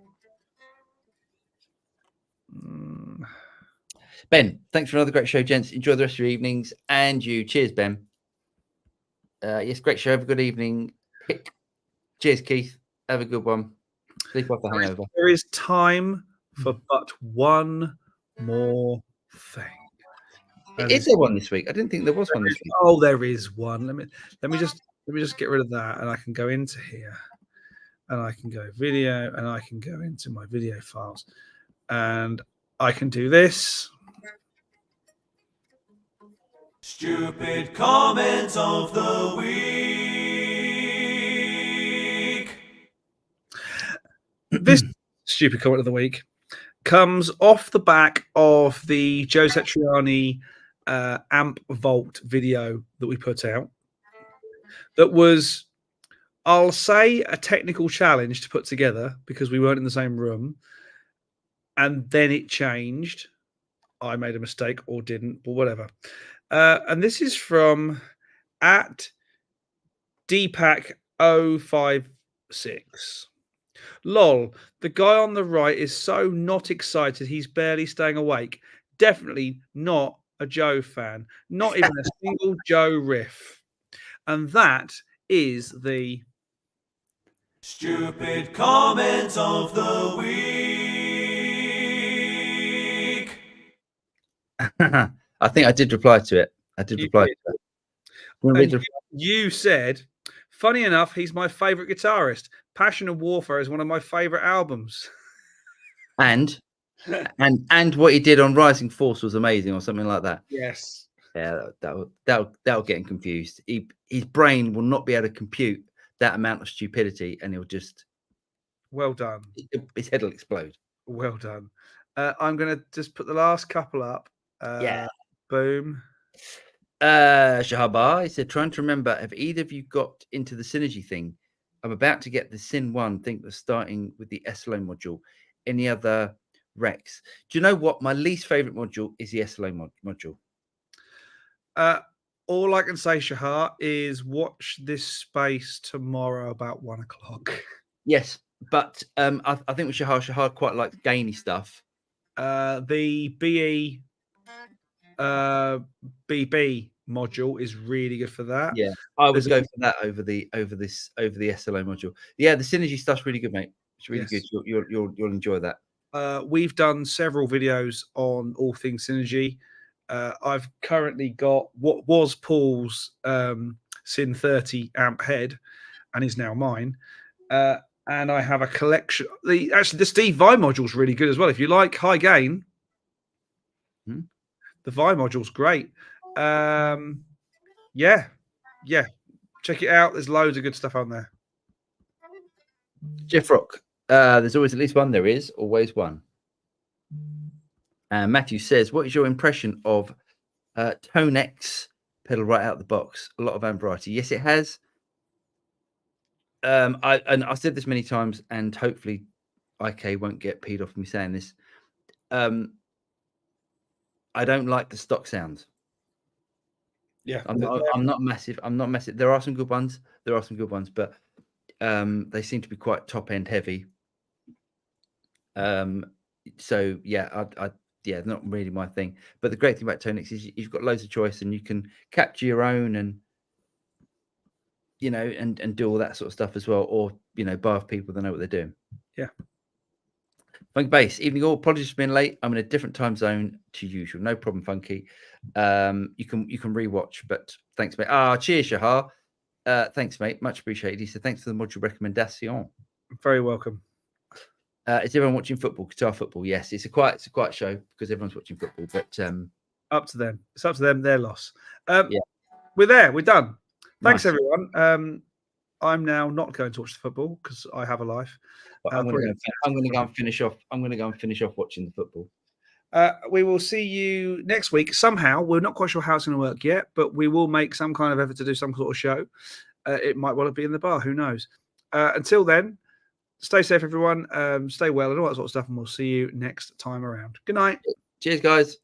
Ben, thanks for another great show, gents. Enjoy the rest of your evenings. And you. Cheers, Ben. Yes, great show. Have a good evening. Cheers, Keith. Have a good one. Sleep off the hangover. There is time for but one more thing. Is there one this week? I didn't think there was one this week. Oh, there is one. Let me just get rid of that, and I can go into here, and I can go video, and I can go into my video files, and I can do this. Stupid comment of the week. This stupid comment of the week comes off the back of the Joe Satriani Amp Vault video that we put out. that was, I'll say, a technical challenge to put together because we weren't in the same room. And then it changed. I made a mistake or didn't, but whatever. And this is from at DPAC056. Lol, the guy on the right is so not excited he's barely staying awake. Definitely not a Joe fan. Not even a single Joe riff. And that is the Stupid comment of the week. I think I did reply to it. I did You reply did. to it. Wanna read And the- you said, funny enough, he's my favorite guitarist. Passion and Warfare is one of my favorite albums. and what he did on Rising Force was amazing, or something like that. Yes. Yeah, that'll get him confused. His brain will not be able to compute that amount of stupidity, and he'll just Well done. his head will explode. Well done. I'm going to just put the last couple up. Yeah. Boom. Shahaba, he said, trying to remember, have either of you got into the synergy thing? I'm about to get the Sin 1, think we're starting with the SLO module. Any other Rex? Do you know what? My least favorite module is the SLO module. All I can say, Shahar, is watch this space tomorrow about 1 o'clock. Yes, but I think with Shahar quite likes gainy stuff. The BE BB module is really good for that. Yeah, I would There's go for that over the SLO module. Yeah, the synergy stuff's really good, mate. It's really Yes. good. You'll enjoy that. We've done several videos on all things synergy. I've currently got what was Paul's Sin 30 amp head and is now mine. And I have a collection. The Steve Vai module is really good as well. If you like high gain, the Vai module's great. Yeah. Check it out. There's loads of good stuff on there. Jeff Rock, there's always at least one. There is always one. And Matthew says, what is your impression of Tone X pedal right out the box? A lot of amp variety. Yes, it has. I've said this many times, and hopefully IK won't get peed off me saying this. I don't like the stock sounds. Yeah, I'm not massive. There are some good ones. But they seem to be quite top end heavy. So yeah, yeah, not really my thing. But the great thing about Tonix is you've got loads of choice, and you can capture your own, and and do all that sort of stuff as well, or buy off people that know what they're doing. Yeah. Funky Bass, evening all. Apologies for being late. I'm in a different time zone to usual. No problem, Funky. You can rewatch, but thanks, mate. Cheers, Shahar. Thanks, mate. Much appreciated. He said thanks for the module recommendation. Very welcome. Is everyone watching football? Guitar football? Yes, it's a quiet show because everyone's watching football. But up to them. It's up to them. Their loss. Yeah. We're there. We're done. Thanks, Nice. everyone. I'm now not going to watch the football because I have a life. I'm going to go and finish off. I'm going to go and finish off watching the football. We will see you next week. Somehow, we're not quite sure how it's going to work yet, but we will make some kind of effort to do some sort of show. It might well be in the bar. Who knows? Until then, stay safe, everyone. Stay well and all that sort of stuff, and we'll see you next time around. Good night. Cheers, guys.